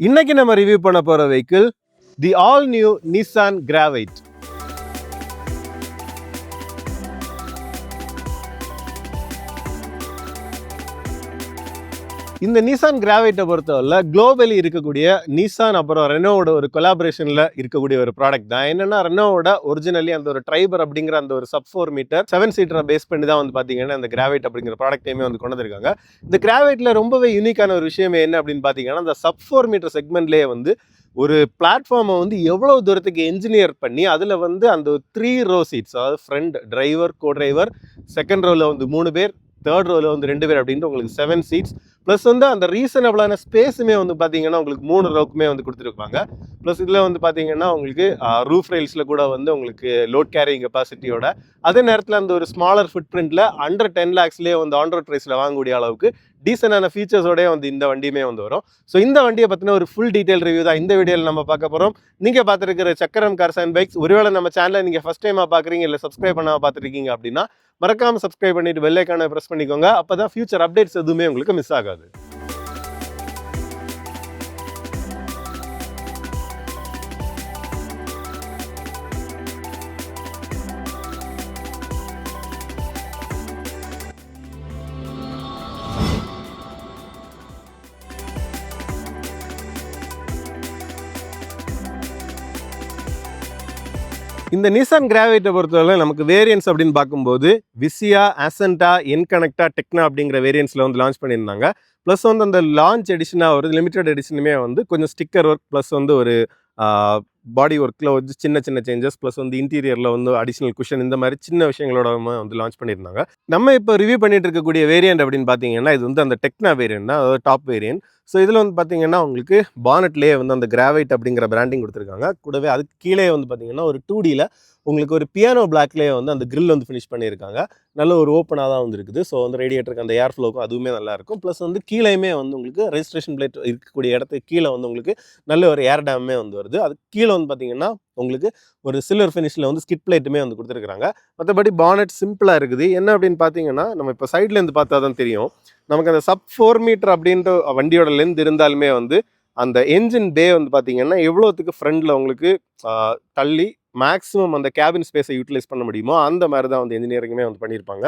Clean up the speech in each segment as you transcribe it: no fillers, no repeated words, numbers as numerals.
இன்னைக்கு நம்ம ரிவ்யூ பண்ண போற vehicle the all new Nissan Gravite. இந்த நிசான் கிராவைட்டை பொறுத்தவரை குளோபலி இருக்கக்கூடிய நிசான் அப்புறம் ரெனோவோட ஒரு கொலாபரேஷன்ல இருக்கக்கூடிய ஒரு ப்ராடக்ட் தான். என்னன்னா ரெனோவோட ஒரிஜினலி அந்த ஒரு ட்ரைபர் அப்படிங்கிற அந்த ஒரு சப் 4 மீட்டர் 7 சீட்டரை பேஸ் பண்ணி தான் வந்து பாத்தீங்கன்னா இந்த கிராவைட் அப்படிங்கிற ப்ராடக்டையுமே வந்து கொண்டு வந்திருக்காங்க. இந்த கிராவைட்ல ரொம்பவே யூனிக்கான ஒரு விஷயம் என்ன அப்படின்னு பாத்தீங்கன்னா இந்த சப் 4 மீட்டர் செக்மெண்ட்லேயே வந்து ஒரு பிளாட்ஃபார்மை வந்து எவ்வளவு தூரத்துக்கு என்ஜினியர் பண்ணி அதில் வந்து அந்த 3 ரோ சீட்ஸ், அதாவது front driver, co driver, second ரோவில் வந்து 3 பேர், தேர்ட் ரோவில் வந்து 2 பேர் அப்படின்ட்டு உங்களுக்கு 7 சீட்ஸ் ப்ளஸ் வந்து அந்த ரீசனபிளான ஸ்பேஸுமே வந்து பார்த்தீங்கன்னா உங்களுக்கு 3 ரோக்குமே வந்து கொடுத்துருப்பாங்க. ப்ளஸ் இதில் வந்து பார்த்தீங்கன்னா உங்களுக்கு ரூஃப் ரைல்ஸில் கூட வந்து உங்களுக்கு லோட் கேரிங் கெப்பாசிட்டியோட, அதே நேரத்தில் அந்த ஒரு ஸ்மாலர் ஃபுட் பிரிண்ட்டில் அண்டர் 10 lakhsலேயே வந்து ஆன் ரோட் ப்ரைஸில் வாங்கக்கூடிய அளவுக்கு டீசெண்டான ஃபீச்சர்ஸோடய வந்து இந்த வண்டியுமே வந்து வரும். ஸோ இந்த வண்டியை பற்றின ஒரு ஃபுல் டீட்டெயில் ரிவ்யூ தான் இந்த வீடியோவில் நம்ம பார்க்க போகிறோம். நீங்கள் பார்த்துருக்கிற சக்கரம் கார்ஸ் அண்ட் பைக்ஸ், ஒருவேளை நம்ம சேனலை நீங்கள் ஃபஸ்ட் டைமாக பார்க்குறீங்க இல்லை சப்ஸ்கிரைப் பண்ணாமல் பார்த்துருக்கீங்க அப்படின்னா மறக்காமல் சப்ஸ்கிரைப் பண்ணிட்டு பெல் ஐகானை ப்ரெஸ் பண்ணிக்கோங்க. அப்போ தான் ஃபியூச்சர் அப்டேட்ஸ் எதுவுமே உங்களுக்கு மிஸ் ஆகாது. இந்த நிசான் கிராவைட்டை பொறுத்தவரை நமக்கு வேரியன்ஸ் அப்படின்னு பார்க்கும்போது விசியா, ஆசென்டா, என்கனெக்டா, டெக்னா அப்படிங்கிற வேரியன்ஸில் வந்து லான்ச் பண்ணியிருந்தாங்க. ப்ளஸ் வந்து அந்த லான்ச் எடிஷனாக ஒரு லிமிடெட் எடிஷனுமே வந்து கொஞ்சம் ஸ்டிக்கர் ஒர்க் ப்ளஸ் வந்து ஒரு பாடி ஒர்க்கில் வந்து சின்ன சின்ன சேஞ்சஸ் ப்ளஸ் வந்து இன்டீரியரில் வந்து அடிஷனல் குஷன், இந்த மாதிரி சின்ன விஷயங்களோட வந்து லான்ச் பண்ணியிருந்தாங்க. நம்ம இப்போ ரிவ்யூ பண்ணிட்டு இருக்கக்கூடிய வேரியன்ட் அப்படின்னு பார்த்தீங்கன்னா இது வந்து அந்த டெக்னா வேரியன்ட் தான், அதாவது டாப் வேரியன்ட். ஸோ இதில் வந்து பார்த்தீங்கன்னா உங்களுக்கு பானட்லேயே வந்து அந்த கிராவைட் அப்படிங்கிற பிராண்டிங் கொடுத்துருக்காங்க. கூடவே அதுக்கு கீழே வந்து பார்த்தீங்கன்னா ஒரு 2Dயில் உங்களுக்கு ஒரு பியானோ பிளாக்லேயே வந்து அந்த கிரில் வந்து ஃபினிஷ் பண்ணியிருக்காங்க. நல்ல ஒரு ஓப்பனாக தான் வந்து இருக்குது. ஸோ வந்து ரேடியேட்டருக்கு அந்த ஏர் ஃப்ளோக்கும் அதுவுமே நல்லாயிருக்கும். ப்ளஸ் வந்து கீழேயுமே வந்து உங்களுக்கு ரெஜிஸ்ட்ரேஷன் பிளேட் இருக்கக்கூடிய இடத்துக்கு கீழே வந்து உங்களுக்கு நல்ல ஒரு ஏர் டேமே வந்து வருது. அது கீழே வந்து பார்த்தீங்கன்னா உங்களுக்கு ஒரு சில்வர் ஃபினிஷில் வந்து ஸ்கிட் பிளேட்டுமே வந்து கொடுத்துருக்காங்க. மற்றபடி பானட் சிம்பிளாக இருக்குது. என்ன அப்படின்னு பார்த்தீங்கன்னா நம்ம இப்போ சைட்லேருந்து பார்த்தா தான் தெரியும், நமக்கு அந்த சப் 4 மீட்டர் அப்படின்ற வண்டியோட லென்த் இருந்தாலுமே வந்து அந்த என்ஜின் பே வந்து பார்த்தீங்கன்னா எவ்வளோத்துக்கு ஃப்ரண்டில் உங்களுக்கு தள்ளி மேக்ஸிமம் அந்த கேபின் ஸ்பேஸை யூட்டிலைஸ் பண்ண முடியுமோ அந்த மாதிரி தான் வந்து இன்ஜினியரிங்குமே வந்து பண்ணியிருப்பாங்க.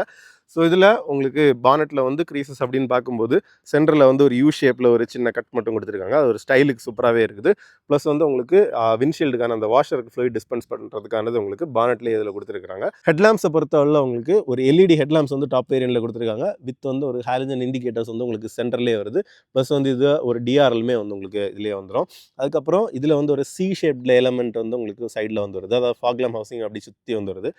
ஸோ இதில் உங்களுக்கு பானட்டில் வந்து க்ரீசஸ் அப்படின்னு பார்க்கும்போது சென்டரில் வந்து ஒரு யூ ஷேப்பில் ஒரு சின்ன கட் மட்டும் கொடுத்துருக்காங்க. அது ஒரு ஸ்டைலுக்கு சூப்பராகவே இருக்குது. ப்ளஸ் வந்து உங்களுக்கு விண்ட்ஷீல்டுக்கான அந்த வாஷருக்கு ஃப்ளூயிட் டிஸ்பென்ஸ் பண்ணுறதுக்கானது உங்களுக்கு பானட்லேயே இதில் கொடுத்துருக்காங்க. ஹெட்லாம்ப்ஸை பொறுத்தவரை உங்களுக்கு ஒரு எல்இடி ஹெட்லாம்ப்ஸ் வந்து டாப் வேரியன்ட்டில் கொடுத்துருக்காங்க. வித் வந்து ஒரு ஹாலஜன் இண்டிகேட்டர்ஸ் வந்து உங்களுக்கு சென்டர்லேயே வருது. ப்ளஸ் வந்து இது ஒரு டிஆர்எல்மே வந்து உங்களுக்கு இதுலேயே வந்துடும். அதுக்கப்புறம் இதில் வந்து ஒரு சி ஷேப்டில் எலமெண்ட் வந்து உங்களுக்கு சைடில் வந்து வருது, அதாவது ஃபாக் லேம்ப் ஹவுசிங் அப்படி சுற்றி வந்து வருது.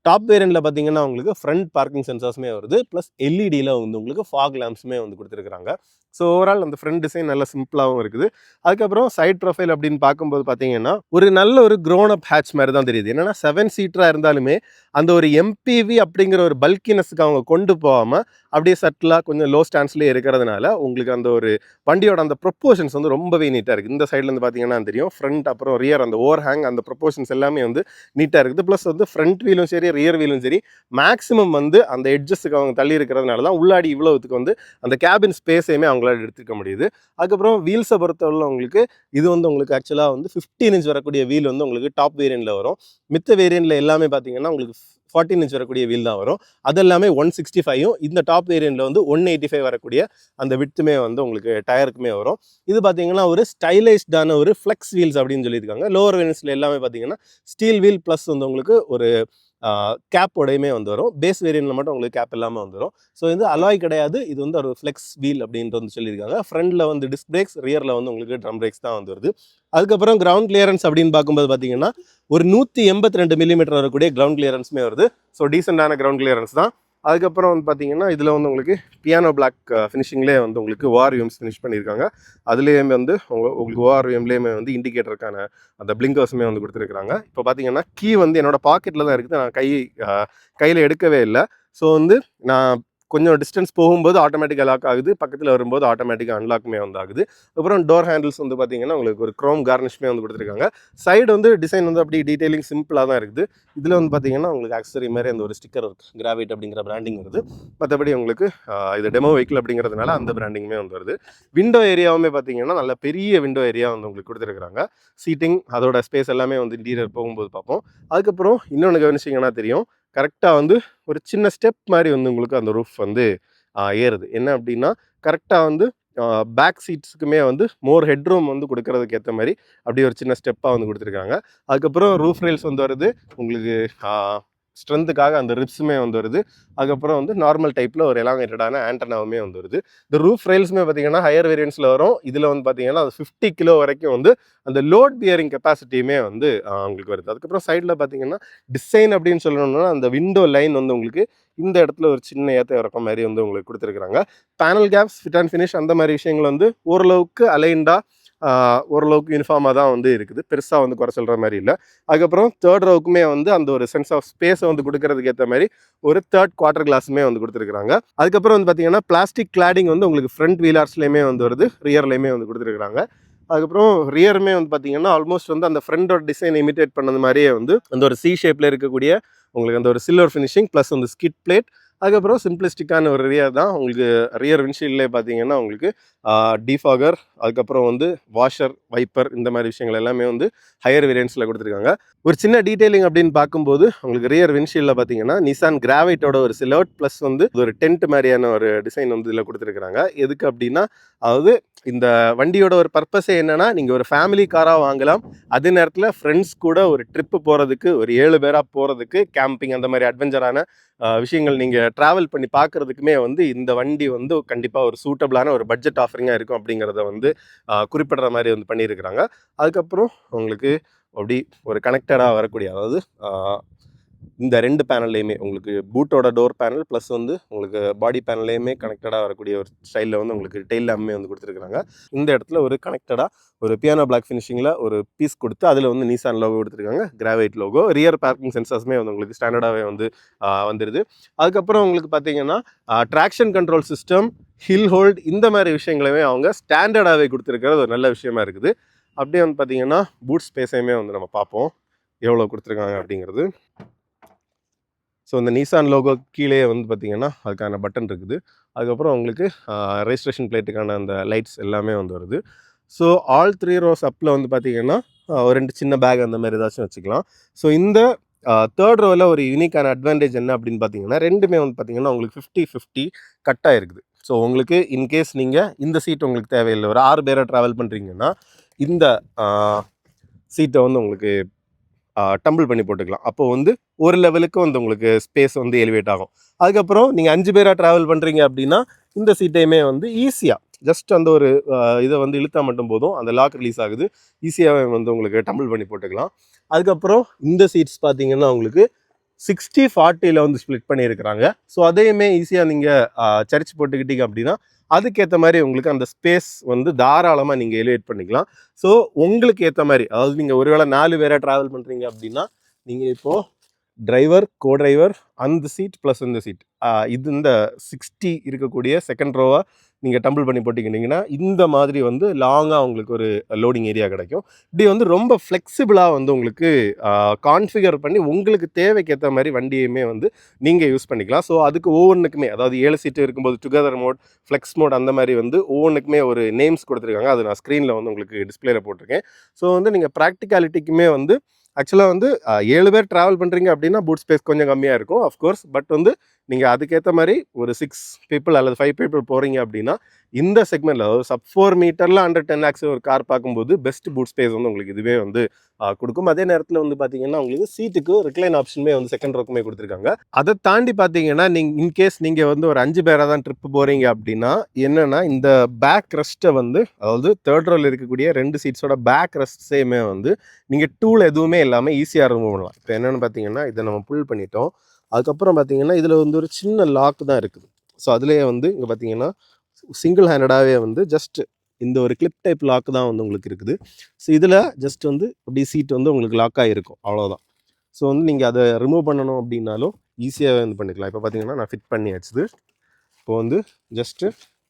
டாப் வேரியன்ட்ல பார்த்தீங்கன்னா உங்களுக்கு ஃப்ரண்ட் பார்க்கிங் சென்சார்ஸுமே வருது. ப்ளஸ் எல்இடியில் வந்து உங்களுக்கு ஃபாக் லேம்ப்ஸுமே வந்து கொடுத்துருக்காங்க. ஸோ ஓவரால் அந்த ஃப்ரண்ட் டிசைன் நல்லா சிம்பிளாகவும் இருக்குது. அதுக்கப்புறம் சைட் ப்ரொஃபைல் அப்படின்னு பார்க்கும்போது பார்த்தீங்கன்னா ஒரு நல்ல ஒரு க்ரோன் அப் ஹேட்ச் மாதிரி தான் தெரியுது. என்னன்னா 7 சீட்டராக இருந்தாலுமே அந்த ஒரு எம்பிவி அப்படிங்கிற ஒரு பல்கினஸுக்கு அவங்க கொண்டு போகாமல் அப்படியே சட்டிலாக கொஞ்சம் லோ ஸ்டாண்ட்ஸ்லேயே இருக்கிறதுனால உங்களுக்கு அந்த ஒரு வண்டியோட அந்த ப்ரொப்போர்ஷன்ஸ் வந்து ரொம்பவே நீட்டாக இருக்குது. இந்த சைட்லேருந்து பார்த்தீங்கன்னா தெரியும், ஃப்ரண்ட் அப்புறம் ரியர் அந்த ஓவர் ஹேங் அந்த ப்ரொப்போர்ஷன்ஸ் எல்லாமே வந்து நீட்டாக இருக்குது. ப்ளஸ் வந்து ஃப்ரண்ட் வீலும் சரி ரியர் வீலும் சரி மேக்ஸிமம் வந்து அந்த எட்ஜஸுக்கு அவங்க தள்ளி இருக்கிறதுனால தான் உள்ளாடி இவ்வளவுத்துக்கு வந்து அந்த கேபின் ஸ்பேஸையுமே அவங்களால எடுத்துக்க முடியுது. அதுக்கப்புறம் வீல்ஸை பொறுத்தவரை உங்களுக்கு இது வந்து உங்களுக்கு ஆக்சுவலாக வந்து 15 இன்ச் வரக்கூடிய வீல் வந்து உங்களுக்கு டாப் வேரியன்ட்ல வரும். மித்த வேரியன்ட்ல எல்லாமே பார்த்தீங்கன்னா உங்களுக்கு 14 இன்ச் வரக்கூடிய வீல் தான் வரும். அது எல்லாமே 165ம், இந்த டாப் வேரியன்ட்ல வந்து 185 வரக்கூடிய அந்த விட்த்துமே வந்து உங்களுக்கு டயருக்குமே வரும். இது பார்த்தீங்கன்னா ஒரு ஸ்டைலைஸ்டான ஒரு ஃப்ளெக்ஸ் வீல்ஸ் அப்படின்னு சொல்லியிருக்காங்க. லோவர் வேரியன்ட்ஸ்ல எல்லாமே பார்த்தீங்கன்னா ஸ்டீல் வீல் ப்ளஸ் வந்து உங்களுக்கு ஒரு கேப்போடையுமே வந்து வரும். பேஸ் வேரியன்ட்ல மட்டும் உங்களுக்கு கேப் இல்லாமல் வந்துடும். ஸோ இது அலாய் கிடையாது, இது வந்து ஒரு ஃப்ளெக்ஸ் வீல் அப்படின்ட்டு வந்து சொல்லியிருக்காங்க. ஃப்ரண்ட்ல வந்து டிஸ்க் பிரேக்ஸ், ரியரில் வந்து உங்களுக்கு ட்ரம் பிரேக்ஸ் தான் வந்து வருது. அதுக்கப்புறம் கிரவுண்ட் கிளியரன்ஸ் அப்படின்னு பார்க்கும்போது பார்த்தீங்கன்னா ஒரு 182 மில்லிமீட்டர் வரக்கூடிய கிரவுண்ட் கிளியரன்ஸுமே வருது. ஸோ டீசெண்டான கிரவுண்ட் கிளியரன்ஸ் தான். அதுக்கப்புறம் வந்து பார்த்தீங்கன்னா இதில் வந்து உங்களுக்கு பியானோ பிளாக் ஃபினிஷிங்லேயே வந்து உங்களுக்கு ஓஆர்விஎம்ஸ் ஃபினிஷ் பண்ணியிருக்காங்க. அதுலேயுமே வந்து உங்களுக்கு ஓஆர்விஎம்லேயுமே வந்து இண்டிகேட்டருக்கான அந்த பிளிங்கர்ஸுமே வந்து கொடுத்துருக்காங்க. இப்போ பார்த்தீங்கன்னா கீ வந்து என்னோட பாக்கெட்டில் தான் இருக்குது, நான் கையில் எடுக்கவே இல்லை. ஸோ வந்து நான் கொஞ்சம் டிஸ்டன்ஸ் போகும்போது ஆட்டோமேட்டிக்காக லாக் ஆகுது, பக்கத்தில் வரும்போது ஆட்டோமேட்டிக்காக அன்லாக்குமே வந்து ஆகுது. அப்புறம் டோர் ஹேண்டில்ஸ் வந்து பார்த்தீங்கன்னா உங்களுக்கு ஒரு க்ரோம் கார்னிஷ்மே வந்து கொடுத்துருக்காங்க. சைடு வந்து டிசைன் வந்து அப்படி டீடைலிங் சிம்பிளாக தான் இருக்குது. இதில் வந்து பார்த்தீங்கன்னா உங்களுக்கு ஆக்சரி மாதிரி அந்த ஒரு ஸ்டிக்கர் இருக்குது, கிராவைட் அப்படிங்கிற பிராண்டிங் வருது. மற்றபடி உங்களுக்கு இது டெமோ வெஹிக்கிள் அப்படிங்கிறதுனால அந்த பிராண்டிங்குமே வந்து வருது. விண்டோ ஏரியாவுமே பார்த்தீங்கன்னா நல்ல பெரிய விண்டோ ஏரியா வந்து உங்களுக்கு கொடுத்துருக்காங்க. சீட்டிங் அதோட ஸ்பேஸ் எல்லாமே வந்து இன்டீரியர் போகும்போது பார்ப்போம். அதுக்கப்புறம் இன்னொன்று கவனிச்சிங்கன்னா தெரியும், கரெக்டாக வந்து ஒரு சின்ன ஸ்டெப் மாதிரி வந்து உங்களுக்கு அந்த ரூஃப் வந்து ஏறுது. என்ன அப்படின்னா கரெக்டாக வந்து பேக் சீட்ஸுக்குமே வந்து மோர் ஹெட்ரூம் வந்து கொடுக்கறதுக்கு ஏற்ற மாதிரி அப்படியே ஒரு சின்ன ஸ்டெப்பாக வந்து கொடுத்துருக்காங்க. அதுக்கப்புறம் ரூஃப் ரெயில்ஸ் வந்து வருது உங்களுக்கு ஸ்ட்ரென்த்துக்காக அந்த ரிப்ஸுமே வந்து வருது. அதுக்கப்புறம் வந்து நார்மல் டைப்பில் ஒரு எலாங்கேட்டடான ஆண்டனாவுமே வந்து வருது. இந்த ரூஃப் ரெயில்ஸுமே பார்த்தீங்கன்னா ஹையர் வேரியன்ஸில் வரும். இதில் வந்து பார்த்தீங்கன்னா அது 50 கிலோ வரைக்கும் வந்து அந்த லோட் பியரிங் கெப்பாசிட்டியுமே வந்து உங்களுக்கு வருது. அதுக்கப்புறம் சைடில் பார்த்தீங்கன்னா டிசைன் அப்படின்னு சொல்லணும்னா அந்த விண்டோ லைன் வந்து உங்களுக்கு இந்த இடத்துல ஒரு சின்ன ஏற்ற இறக்கம் மாதிரி வந்து உங்களுக்கு கொடுத்துருக்குறாங்க. Panel gaps, fit and finish அந்த மாதிரி விஷயங்கள் வந்து ஓரளவுக்கு அலைன்டாக ஓரளவுக்கு யூனிஃபார்மாக தான் வந்து இருக்குது. பெருசாக வந்து குறை சொல்கிற மாதிரி இல்லை. அதுக்கப்புறம் தேர்ட் ரோவுக்குமே வந்து அந்த ஒரு சென்ஸ் ஆஃப் ஸ்பேஸை வந்து கொடுக்கறதுக்கு ஏற்ற மாதிரி ஒரு தேர்ட் குவார்டர் கிளாஸுமே வந்து கொடுத்துருக்காங்க. அதுக்கப்புறம் வந்து பார்த்தீங்கன்னா பிளாஸ்டிக் கிளாடிங் வந்து உங்களுக்கு ஃப்ரண்ட் வீலர்ஸ்லேயுமே வந்து வருது, ரியர்லேயுமே வந்து கொடுத்துருக்காங்க. அதுக்கப்புறம் ரியருமே வந்து பார்த்தீங்கன்னா ஆல்மோஸ்ட் வந்து அந்த ஃப்ரண்டோட டிசைன் இமிட்டேட் பண்ணது மாதிரியே வந்து அந்த ஒரு சி ஷேப்பில் இருக்கக்கூடிய உங்களுக்கு அந்த ஒரு சில்வர் ஃபினிஷிங் ப்ளஸ் வந்து ஸ்கிட் பிளேட். அதுக்கப்புறம் சிம்பிளிஸ்டிக்கான ஒரு ரியர் தான் உங்களுக்கு. ரியர் விண்ட்ஷீல்ட்லேயே பார்த்தீங்கன்னா உங்களுக்கு டிஃபாகர், அதுக்கப்புறம் வந்து வாஷர், வைப்பர் இந்த மாதிரி விஷயங்கள் எல்லாமே வந்து ஹையர் வேரியன்ஸில் கொடுத்துருக்காங்க. ஒரு சின்ன டீடைலிங் அப்படின்னு பார்க்கும்போது உங்களுக்கு ரியர் விண்ட்ஷீல்டில் பார்த்தீங்கன்னா நிசான் கிராவைட்டோட ஒரு சிலோட் ப்ளஸ் வந்து ஒரு டென்ட் மாதிரியான ஒரு டிசைன் வந்து இதில் கொடுத்துருக்காங்க. எதுக்கு அப்படின்னா அதாவது இந்த வண்டியோட ஒரு பர்பஸே என்னன்னா நீங்கள் ஒரு ஃபேமிலி காராக வாங்கலாம், அதே நேரத்தில் ஃப்ரெண்ட்ஸ் கூட ஒரு ட்ரிப்பு போகிறதுக்கு, ஒரு 7 பேராக போகிறதுக்கு, கேம்பிங் அந்த மாதிரி அட்வென்ச்சரான விஷயங்கள் நீங்கள் ட்ராவல் பண்ணி பார்க்குறதுக்குமே வந்து இந்த வண்டி வந்து கண்டிப்பாக ஒரு சூட்டபிளான ஒரு பட்ஜெட் ஆஃபரிங்காக இருக்கும் அப்படிங்கிறத வந்து குறிப்பிடுற மாதிரி வந்து பண்ணியிருக்கிறாங்க. அதுக்கப்புறம் உங்களுக்கு அப்படி ஒரு கனெக்டடாக வரக்கூடிய, அதாவது இந்த 2 பேனல்லையுமே உங்களுக்கு பூட்டோட டோர் பேனல் ப்ளஸ் வந்து உங்களுக்கு பாடி பேனல்லையுமே கனெக்டடாக வரக்கூடிய ஒரு ஸ்டைலில் வந்து உங்களுக்கு டெயில் லேம்புமே வந்து கொடுத்துருக்காங்க. இந்த இடத்துல ஒரு கனெக்டடாக ஒரு பியானோ பிளாக் ஃபினிஷிங்கில் ஒரு பீஸ் கொடுத்து அதில் வந்து நிசான் லோகோ கொடுத்துருக்காங்க, கிராவைட் லோகோ. ரியர் பார்க்கிங் சென்சர்ஸுமே வந்து உங்களுக்கு ஸ்டாண்டர்டாகவே வந்து வந்துடுது. அதுக்கப்புறம் உங்களுக்கு பார்த்தீங்கன்னா traction control system, hill hold இந்த மாதிரி விஷயங்களுமே அவங்க ஸ்டாண்டர்டாகவே கொடுத்துருக்கிறது ஒரு நல்ல விஷயமா இருக்குது. அப்படியே வந்து பார்த்தீங்கன்னா பூட் ஸ்பேஸையுமே வந்து நம்ம பார்ப்போம் எவ்வளோ கொடுத்துருக்காங்க அப்படிங்கிறது. ஸோ இந்த நிசான் லோகோ கீழே வந்து பார்த்திங்கன்னா அதுக்கான பட்டன் இருக்குது. அதுக்கப்புறம் உங்களுக்கு ரெஜிஸ்ட்ரேஷன் பிளேட்டுக்கான அந்த லைட்ஸ் எல்லாமே வந்து வருது. ஸோ ஆல் 3 ரோஸ் அப்பில் வந்து பார்த்திங்கன்னா ஒரு 2 சின்ன பேக் அந்த மாதிரி ஏதாச்சும் வச்சுக்கலாம். ஸோ இந்த தேர்ட் ரோவில் ஒரு யூனிக்கான அட்வான்டேஜ் என்ன அப்படின்னு பார்த்தீங்கன்னா ரெண்டுமே வந்து பார்த்திங்கன்னா உங்களுக்கு 50-50 கட்டாக இருக்குது. ஸோ உங்களுக்கு இன்கேஸ் நீங்கள் இந்த சீட் உங்களுக்கு தேவையில்லை, ஒரு 6 பேரை ட்ராவல் பண்ணுறீங்கன்னா இந்த சீட்டை வந்து உங்களுக்கு டம்பிள் பண்ணி போட்டுக்கலாம். அப்போது வந்து ஒரு லெவலுக்கு வந்து உங்களுக்கு ஸ்பேஸ் வந்து எலிவேட் ஆகும். அதுக்கப்புறம் நீங்கள் 5 பேராக ட்ராவல் பண்ணுறீங்க அப்படின்னா இந்த சீட்டையுமே வந்து ஈஸியாக ஜஸ்ட் அந்த ஒரு இதை வந்து இழுத்தா மட்டும் போதும், அந்த லாக் ரிலீஸ் ஆகுது, ஈஸியாகவே வந்து உங்களுக்கு டம்பிள் பண்ணி போட்டுக்கலாம். அதுக்கப்புறம் இந்த சீட்ஸ் பார்த்தீங்கன்னா உங்களுக்கு 60-40 வந்து ஸ்ப்ளிட் பண்ணியிருக்கிறாங்க. ஸோ அதையுமே ஈஸியாக நீங்கள் சரிச்சு போட்டுக்கிட்டீங்க அப்படின்னா அதுக்கேற்ற மாதிரி உங்களுக்கு அந்த ஸ்பேஸ் வந்து தாராளமாக நீங்கள் எலிவேட் பண்ணிக்கலாம். ஸோ உங்களுக்கு ஏற்ற மாதிரி, அதாவது நீங்கள் ஒருவேளை 4 பேராக ட்ராவல் பண்ணுறீங்க அப்படின்னா நீங்கள் இப்போது டிரைவர், கோ டிரைவர், அந்த சீட் ப்ளஸ் இந்த சீட் இது இந்த 60 இருக்கக்கூடிய செகண்ட் ரோவாக நீங்கள் டம்பிள் பண்ணி போட்டிக்கிட்டிங்கன்னா இந்த மாதிரி வந்து லாங்காக உங்களுக்கு ஒரு லோடிங் ஏரியா கிடைக்கும். இப்படி வந்து ரொம்ப ஃப்ளெக்சிபிளாக வந்து உங்களுக்கு கான்ஃபிகர் பண்ணி உங்களுக்கு தேவைக்கேற்ற மாதிரி வண்டியுமே வந்து நீங்கள் யூஸ் பண்ணிக்கலாம். ஸோ அதுக்கு ஒவ்வொன்றுக்குமே, அதாவது 7 சீட்டு இருக்கும்போது டுகெதர் மோட், ஃப்ளெக்ஸ் மோட் அந்த மாதிரி வந்து ஒவ்வொன்றுக்குமே ஒரு நேம்ஸ் கொடுத்துருக்காங்க. அது நான் ஸ்க்ரீனில் வந்து உங்களுக்கு டிஸ்பிளேல போட்டிருக்கேன். ஸோ வந்து நீங்கள் ப்ராக்டிகாலிட்டிக்குமே வந்து ஆக்சுவலாக வந்து 7 பேர் ட்ராவல் பண்ணுறீங்க அப்படின்னா பூட் ஸ்பேஸ் கொஞ்சம் கம்மியாக இருக்கும் அஃப்கோர்ஸ். பட் வந்து நீங்கள் அதுக்கேற்ற மாதிரி ஒரு 6 பீப்புள் அல்லது 5 பீப்புள் போகிறீங்க அப்படின்னா இந்த செக்மெண்ட்டில், அதாவது சப் 4 மீட்டரில் அண்டர் 10 lakhs ஒரு கார் பார்க்கும்போது பெஸ்ட் பூட் ஸ்பேஸ் வந்து உங்களுக்கு இதுவே வந்து கொடுக்கும். அதே நேரத்தில் வந்து பார்த்தீங்கன்னா உங்களுக்கு சீட்டுக்கு ரிக்ளைன் ஆப்ஷனுமே வந்து செகண்ட் ரோக்குமே கொடுத்துருக்காங்க. அதை தாண்டி பார்த்தீங்கன்னா நீங்கள் இன்கேஸ் நீங்கள் வந்து ஒரு 5 பேராக தான் ட்ரிப் போகிறீங்க அப்படின்னா என்னென்னா இந்த பேக் ரெஸ்ட்டை வந்து, அதாவது தேர்ட் ரோவில் இருக்கக்கூடிய 2 சீட்ஸோட பேக் ரெஸ்ட்ஸையுமே வந்து நீங்கள் டூல் எதுவுமே இல்லாமல் ஈஸியாக ரிமூவ் பண்ணலாம். இப்போ என்னென்னு பார்த்தீங்கன்னா இதை நம்ம புல் பண்ணிட்டோம். அதுக்கப்புறம் பார்த்தீங்கன்னா இதில் வந்து ஒரு சின்ன லாக் தான் இருக்குது. ஸோ அதுலேயே வந்து இங்கே பார்த்தீங்கன்னா சிங்கிள் ஹேண்டடாகவே வந்து ஜஸ்ட் இந்த ஒரு கிளிப் டைப் லாக் தான் வந்து உங்களுக்கு இருக்குது. ஸோ இதில் ஜஸ்ட் வந்து அப்படி சீட் வந்து உங்களுக்கு லாக் ஆகிருக்கும், அவ்வளோதான். ஸோ வந்து நீங்கள் அதை ரிமூவ் பண்ணணும் அப்படின்னாலும் ஈஸியாகவே வந்து பண்ணிக்கலாம். இப்போ பார்த்தீங்கன்னா நான் ஃபிட் பண்ணியாச்சு. இப்போ வந்து ஜஸ்ட்டு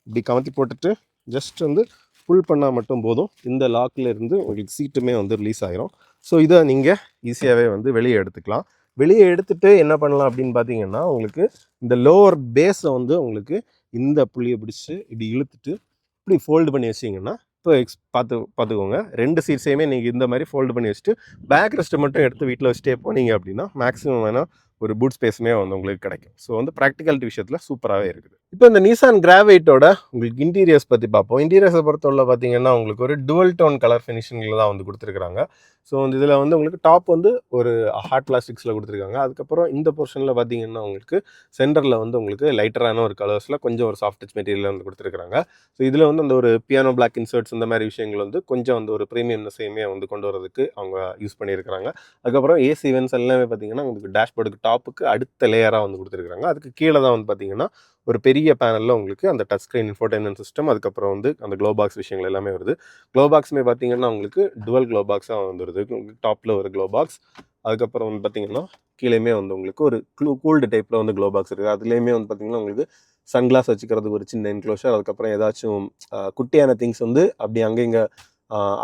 இப்படி கமத்தி போட்டுட்டு ஜஸ்ட் வந்து புல் பண்ணால் மட்டும் போதும். இந்த லாக்கில் இருந்து உங்களுக்கு சீட்டுமே வந்து ரிலீஸ் ஆகிரும். ஸோ இதை நீங்கள் ஈஸியாகவே வந்து வெளியே எடுத்துக்கலாம். வெளியே எடுத்துகிட்டு என்ன பண்ணலாம் அப்படின்னு பார்த்தீங்கன்னா, உங்களுக்கு இந்த லோவர் பேஸை வந்து உங்களுக்கு இந்த புள்ளியை பிடிச்சி இப்படி இழுத்துட்டு இப்படி ஃபோல்டு பண்ணி வச்சிங்கன்னா, இப்போ பார்த்துக்கோங்க 2 சீட்ஸையுமே நீங்கள் இந்த மாதிரி ஃபோல்டு பண்ணி வச்சுட்டு பேக் ரெஸ்ட்டை மட்டும் எடுத்து வீட்டில் வச்சுட்டே போனீங்க அப்படின்னா மேக்ஸிமம் வேணால் ஒரு பூட் ஸ்பேஸுமே வந்து உங்களுக்கு கிடைக்கும். ஸோ வந்து ப்ராக்டிகாலிட்டி விஷயத்தில் சூப்பராகவே இருக்குது. இப்போ இந்த நிசான் கிராவைட்டோட உங்களுக்கு இன்டீரியர்ஸ் பற்றி பார்ப்போம். இன்டீரியர்ஸை பொறுத்தவரை பார்த்தீங்கன்னா உங்களுக்கு ஒரு டுவல் டோன் கலர் ஃபினிஷிங்கில் தான் வந்து கொடுத்துருக்காங்க. ஸோ வந்து இதில் வந்து உங்களுக்கு டாப் வந்து ஒரு ஹார்ட் பிளாஸ்டிக்ஸில் கொடுத்துருக்காங்க. அதுக்கப்புறம் இந்த போர்ஷனில் பார்த்தீங்கன்னா உங்களுக்கு சென்டரில் வந்து உங்களுக்கு லைட்டரான ஒரு கலர்ஸில் கொஞ்சம் ஒரு சாஃப்ட் டச் மெட்டீரியல் வந்து கொடுத்துருக்காங்க. ஸோ இதில் வந்து அந்த ஒரு பியானோ பிளாக் இன்சர்ட்ஸ் இந்த மாதிரி விஷயங்கள் வந்து கொஞ்சம் வந்து ஒரு ப்ரீமியம்னஸையுமே வந்து கொண்டு வரதுக்கு அவங்க யூஸ் பண்ணியிருக்கிறாங்க. அதுக்கப்புறம் ஏசி வென்ஸ் எல்லாமே பார்த்தீங்கன்னா உங்களுக்கு டேஷ்போர்டுக்கு டாப்புக்கு அடுத்த லேயராக வந்து கொடுத்துருக்காங்க. அதுக்கு கீழே தான் வந்து பார்த்தீங்கன்னா ஒரு பெரிய பேனலில் உங்களுக்கு அந்த டச் ஸ்க்ரீன் இன்ஃபோர்டைன்மெண்ட் சிஸ்டம், அதுக்கப்புறம் வந்து அந்த க்ளோ பாக்ஸ் விஷயங்கள் எல்லாமே வருது. க்ளோ பாக்ஸுமே பார்த்தீங்கன்னா உங்களுக்கு டுவல் க்ளோ பாக்ஸாக வந்துடுது. உங்களுக்கு டாப்பில் ஒரு க்ளோ பாக்ஸ், அதுக்கப்புறம் வந்து பார்த்தீங்கன்னா கீழேயுமே வந்து உங்களுக்கு ஒரு கூல்டு டைப்பில் வந்து க்ளோ பாக்ஸ் இருக்குது. அதுலேயுமே வந்து பார்த்தீங்கன்னா உங்களுக்கு சன்கிளாஸ் வச்சுக்கிறதுக்கு ஒரு சின்ன என்க்ளோஷர், அதுக்கப்புறம் ஏதாச்சும் குட்டியான திங்ஸ் வந்து அப்படி அங்கே இங்கே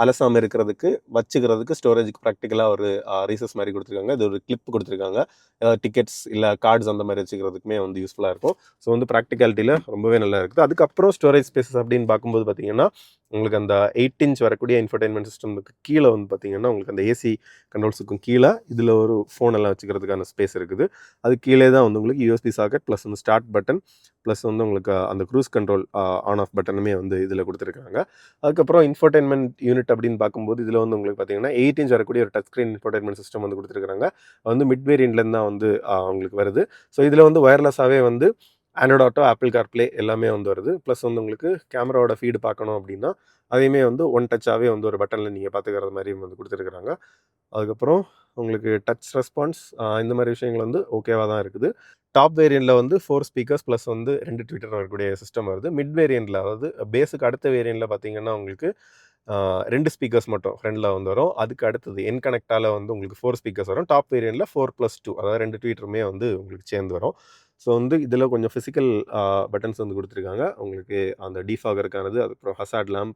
அலசாமல் இருக்கிறதுக்கு வச்சுக்கிறதுக்கு ஸ்டோரேஜுக்கு ப்ராக்டிக்கலாக ஒரு ரீசஸ் மாதிரி கொடுத்துருக்காங்க. இது ஒரு கிளிப் கொடுத்துருக்காங்க. ஏதாவது டிக்கெட்ஸ் இல்லை கார்ட்ஸ் அந்த மாதிரி வச்சுக்கிறதுக்குமே வந்து யூஸ்ஃபுல்லாக இருக்கும். ஸோ வந்து ப்ராக்டிகாலிட்டியில் ரொம்பவே நல்லா இருக்குது. அதுக்கப்புறம் ஸ்டோரேஜ் ஸ்பேசஸ் அப்படின்னு பார்க்கும்போது பார்த்தீங்கன்னா உங்களுக்கு அந்த 8 இன்ச் வரக்கூடிய இன்ஃபர்டைன்மெண்ட் சிஸ்டமுக்கு கீழே வந்து பார்த்தீங்கன்னா உங்களுக்கு அந்த ஏசி கண்ட்ரோல்ஸுக்கும் கீழே இதில் ஒரு ஃபோன் எல்லாம் வச்சுக்கிறதுக்கான ஸ்பேஸ் இருக்குது. அது கீழே தான் வந்து உங்களுக்கு யூஎஸ்பி சாக்கெட் ப்ளஸ் வந்து ஸ்டார்ட் பட்டன் ப்ளஸ் வந்து உங்களுக்கு அந்த க்ரூஸ் கண்ட்ரோல் ஆன் ஆஃப் பட்டனுமே வந்து இதில் கொடுத்துருக்காங்க. அதுக்கப்புறம் இன்ஃபர்டைன்மெண்ட் யூனிட் அப்படின்னு பார்க்கும்போது இதில் வந்து உங்களுக்கு பார்த்தீங்கன்னா 8 இன்ச் வரக்கூடிய ஒரு டச் ஸ்க்ரீன் இன்ஃபர்டைன்மெண்ட் சிஸ்டம் வந்து கொடுத்துருக்காங்க. வந்து மிட் வேரியண்ட்லேருந்து தான் வந்து உங்களுக்கு வருது. ஸோ இதில் வந்து ஒயர்லெஸ்ஸாகவே வந்து ஆண்ட்ராய்ட் ஆட்டோ, ஆப்பிள் கார்ப்ளே எல்லாமே வந்து வருது. ப்ளஸ் வந்து உங்களுக்கு கேமராவோட ஃபீடு பார்க்கணும் அப்படின்னா அதையுமே வந்து ஒன் டச்சாகவே வந்து ஒரு பட்டனில் நீங்கள் பார்த்துக்கிறது மாதிரியும் வந்து கொடுத்துருக்குறாங்க. அதுக்கப்புறம் உங்களுக்கு டச் ரெஸ்பான்ஸ் இந்த மாதிரி விஷயங்கள் வந்து ஓகேவாக தான் இருக்குது. டாப் வேரியண்ட்டில் வந்து 4 ஸ்பீக்கர்ஸ் ப்ளஸ் வந்து 2 ட்விட்டர் வரக்கூடிய சிஸ்டம் வருது. மிட் வேரியண்ட்டில் அதாவது பேஸுக்கு அடுத்த வேரியண்ட்டில் பார்த்தீங்கன்னா உங்களுக்கு 2 ஸ்பீக்கர்ஸ் மட்டும் ஃப்ரண்டில் வந்து வரும். அதுக்கு அடுத்தது என் கனெக்டால் வந்து உங்களுக்கு 4 ஸ்பீக்கர்ஸ் வரும். டாப் வேரியண்ட்டில் 4+2 அதாவது 2 ட்வீட்டருமே வந்து உங்களுக்கு சேர்ந்து வரும். ஸோ வந்து இதில் கொஞ்சம் ஃபிசிக்கல் பட்டன்ஸ் வந்து கொடுத்துருக்காங்க. உங்களுக்கு அந்த டீஃபாகருக்கானது, அதுக்கப்புறம் ஹசார்ட் லேம்ப்,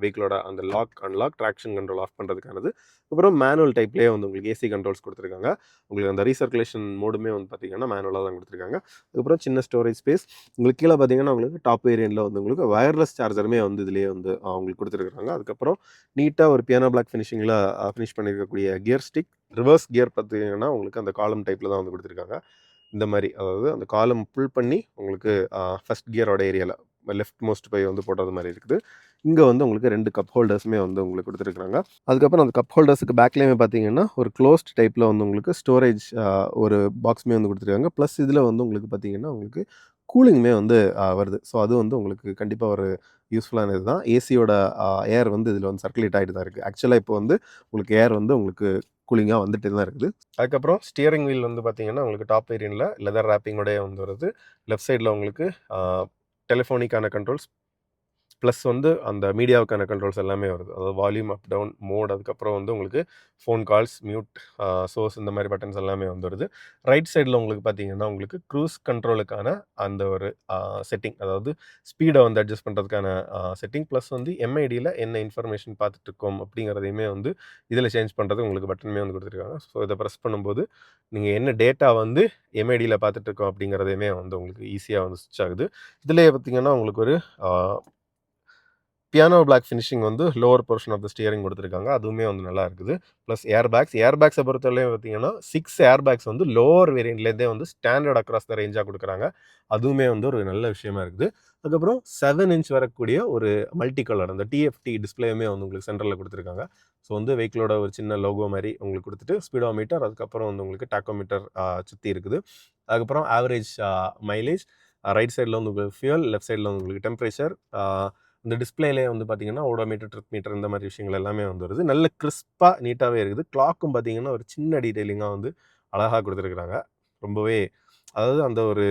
வெஹிக்கிளோட அந்த lock unlock, traction control off பண்ணுறதுக்கானது, அப்புறம் மேனுவல் டைப்லேயே வந்து உங்களுக்கு ஏசி கண்ட்ரோல்ஸ் கொடுத்துருக்காங்க. உங்களுக்கு அந்த ரீசர்க்குலேஷன் மோடுமே வந்து பார்த்தீங்கன்னா மேனுவலாக தான் கொடுத்துருக்காங்க. அதுக்கப்புறம் சின்ன ஸ்டோரேஜ் ஸ்பேஸ். உங்களுக்கு கீழே பார்த்தீங்கன்னா உங்களுக்கு டாப் வேரியண்ட்டில் வந்து உங்களுக்கு வயர்லெஸ் சார்ஜருமே வந்து இதிலேயே வந்து உங்களுக்கு கொடுத்துருக்காங்க. அதுக்கப்புறம் நீட்டாக ஒரு பியானோ பிளாக் ஃபினிஷிங்கில் ஃபினிஷ் பண்ணியிருக்கக்கூடிய கியர் ஸ்டிக், ரிவர்ஸ் கியர் பார்த்தீங்கன்னா உங்களுக்கு அந்த காலம் டைப்பில் தான் வந்து கொடுத்துருக்காங்க. இந்த மாதிரி அதாவது அந்த காலம் புல் பண்ணி உங்களுக்கு ஃபஸ்ட் கியரோட ஏரியாவில் லெஃப்ட் மோஸ்ட் போய் வந்து போடுறது மாதிரி இருக்குது. இங்கே வந்து உங்களுக்கு 2 கப் ஹோல்டர்ஸுமே வந்து உங்களுக்கு கொடுத்துருக்குறாங்க. அதுக்கப்புறம் அந்த கப் ஹோல்டர்ஸுக்கு பேக்லேயுமே பார்த்தீங்கன்னா ஒரு க்ளோஸ்ட் டைப்பில் வந்து உங்களுக்கு ஸ்டோரேஜ் ஒரு பாக்ஸுமே வந்து கொடுத்துருக்காங்க. ப்ளஸ் இதில் வந்து உங்களுக்கு பார்த்தீங்கன்னா உங்களுக்கு கூலிங்குமே வந்து வருது. ஸோ அது வந்து உங்களுக்கு கண்டிப்பாக ஒரு யூஸ்ஃபுல்லான இது தான். ஏசியோட ஏர் வந்து இதில் வந்து சர்க்குலேட் ஆகிட்டு தான் இருக்குது. ஆக்சுவலாக இப்போ வந்து உங்களுக்கு ஏர் வந்து உங்களுக்கு கூலிங்காக வந்துட்டு தான் இருக்குது. அதுக்கப்புறம் ஸ்டியரிங் வீல் வந்து பார்த்தீங்கன்னா உங்களுக்கு டாப் வேரியண்ட்டில் லெதர் ரேப்பிங்கோடய வந்து வருது. லெஃப்ட் சைடில் உங்களுக்கு டெலிஃபோனிக்கான கண்ட்ரோல்ஸ் ப்ளஸ் வந்து அந்த மீடியாவுக்கான கண்ட்ரோல்ஸ் எல்லாமே வருது. அதாவது வால்யூம் அப் டவுன் மோட், அதுக்கப்புறம் வந்து உங்களுக்கு ஃபோன் கால்ஸ், மியூட், சோர்ஸ் இந்த மாதிரி பட்டன்ஸ் எல்லாமே வந்து வருது. ரைட் சைடில் உங்களுக்கு பார்த்தீங்கன்னா உங்களுக்கு க்ரூஸ் கண்ட்ரோலுக்கான அந்த ஒரு செட்டிங், அதாவது ஸ்பீடை வந்து அட்ஜஸ்ட் பண்ணுறதுக்கான செட்டிங், ப்ளஸ் வந்து எம்ஐடியில் என்ன இன்ஃபர்மேஷன் பார்த்துட்ருக்கோம் அப்படிங்கிறதையுமே வந்து இதில் சேஞ்ச் பண்ணுறது உங்களுக்கு பட்டனுமே வந்து கொடுத்துருக்காங்க. ஸோ இதை ப்ரெஸ் பண்ணும்போது நீங்கள் என்ன டேட்டா வந்து எம்ஐடியில் பார்த்துட்ருக்கோம் அப்படிங்கிறதையுமே வந்து உங்களுக்கு ஈஸியாக வந்து ஸ்விட்ச் ஆகுது. இதிலே பார்த்தீங்கன்னா உங்களுக்கு ஒரு பியானோ பிளாக் ஃபினிஷிங் வந்து lower portion of the steering கொடுத்துருக்காங்க. அதுவுமே வந்து நல்லா இருக்குது. ப்ளஸ் ஏர்பேக்ஸை பொறுத்தவரையும் பார்த்தீங்கன்னா 6 ஏர்பேக்ஸ் வந்து லோவர் வேரியண்ட்லேருந்தே வந்து ஸ்டாண்டர்ட் அக்ராஸ் த ரேஞ்சாக கொடுக்குறாங்க. அதுவுமே வந்து ஒரு நல்ல விஷயமா இருக்குது. அதுக்கப்புறம் 7 இன்ச் வரக்கூடிய ஒரு மல்டி கலர் அந்த டிஎஃப்டி டிஸ்பிளேயுமே வந்து உங்களுக்கு சென்டரில் கொடுத்துருக்காங்க. ஸோ வந்து வெஹிக்கிளோட ஒரு சின்ன லோகோ மாதிரி உங்களுக்கு கொடுத்துட்டு ஸ்பீடோமீட்டர், அதுக்கப்புறம் வந்து உங்களுக்கு டாக்கோமீட்டர் சுற்றி இருக்குது. அதுக்கப்புறம் ஆவரேஜ் மைலேஜ், ரைட் சைடில் வந்து உங்களுக்கு ஃபியூல், லெஃப்ட் சைடில் வந்து உங்களுக்கு டெம்பரேச்சர், இந்த டிஸ்பிளேலே வந்து பார்த்தீங்கன்னா ஓடோமீட்டர், ட்ரிப் மீட்டர் இந்த மாதிரி விஷயங்கள் எல்லாமே வந்து வருது. நல்ல கிறிஸ்பாக நீட்டாகவே இருக்குது. கிளாக்கும் பார்த்தீங்கன்னா ஒரு சின்ன டீட்டெயிலிங்காக வந்து அழகாக கொடுத்துருக்குறாங்க. ரொம்பவே அதாவது அந்த ஒரு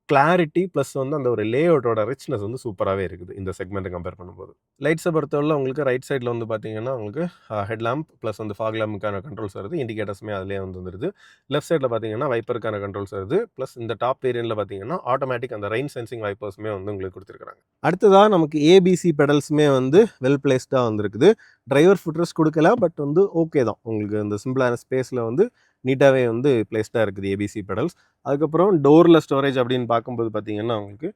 கிளாரிட்டி ப்ளஸ் வந்து அந்த ஒரு லேஅவுட்டோட ரிச்னஸ் வந்து சூப்பராகவே இருக்குது இந்த செக்மெண்ட்டை கம்பேர் பண்ணும்போது. லைட்ஸை பொறுத்தவரை உங்களுக்கு ரைட் சைடில் வந்து பார்த்தீங்கன்னா உங்களுக்கு ஹெட் லேம்ப் ப்ளஸ் வந்து ஃபாக் லேம்புக்கான கண்ட்ரோல்ஸ் வருது, இண்டிகேட்டர்ஸுமே அதிலே வந்துருது. லெஃப்ட் சைடில் பார்த்தீங்கன்னா வைப்பருக்கான கண்ட்ரோல்ஸ் வருது, ப்ளஸ் இந்த டாப் வேரியண்ட்டில் பார்த்தீங்கன்னா ஆட்டோமேட்டிக் அந்த ரெயின் சென்சிங் வைப்பர்ஸுமே வந்து உங்களுக்கு கொடுத்துருக்காங்க. அடுத்ததாக நமக்கு ஏபிசி பெடல்ஸுமே வந்து வெல் பிளேஸ்டாக வந்துருக்குது. டிரைவர் ஃபுட்ரெஸ்ட் கொடுக்கல, பட் வந்து ஓகே தான். உங்களுக்கு இந்த சிம்பிளான ஸ்பேஸில் வந்து நீட்டாகவே வந்து பிளேஸ்டாக இருக்குது ஏபிசி பெடல்ஸ். அதுக்கப்புறம் டோரில் ஸ்டோரேஜ் அப்படின்னு பார்க்கும்போது பார்த்தீங்கன்னா உங்களுக்கு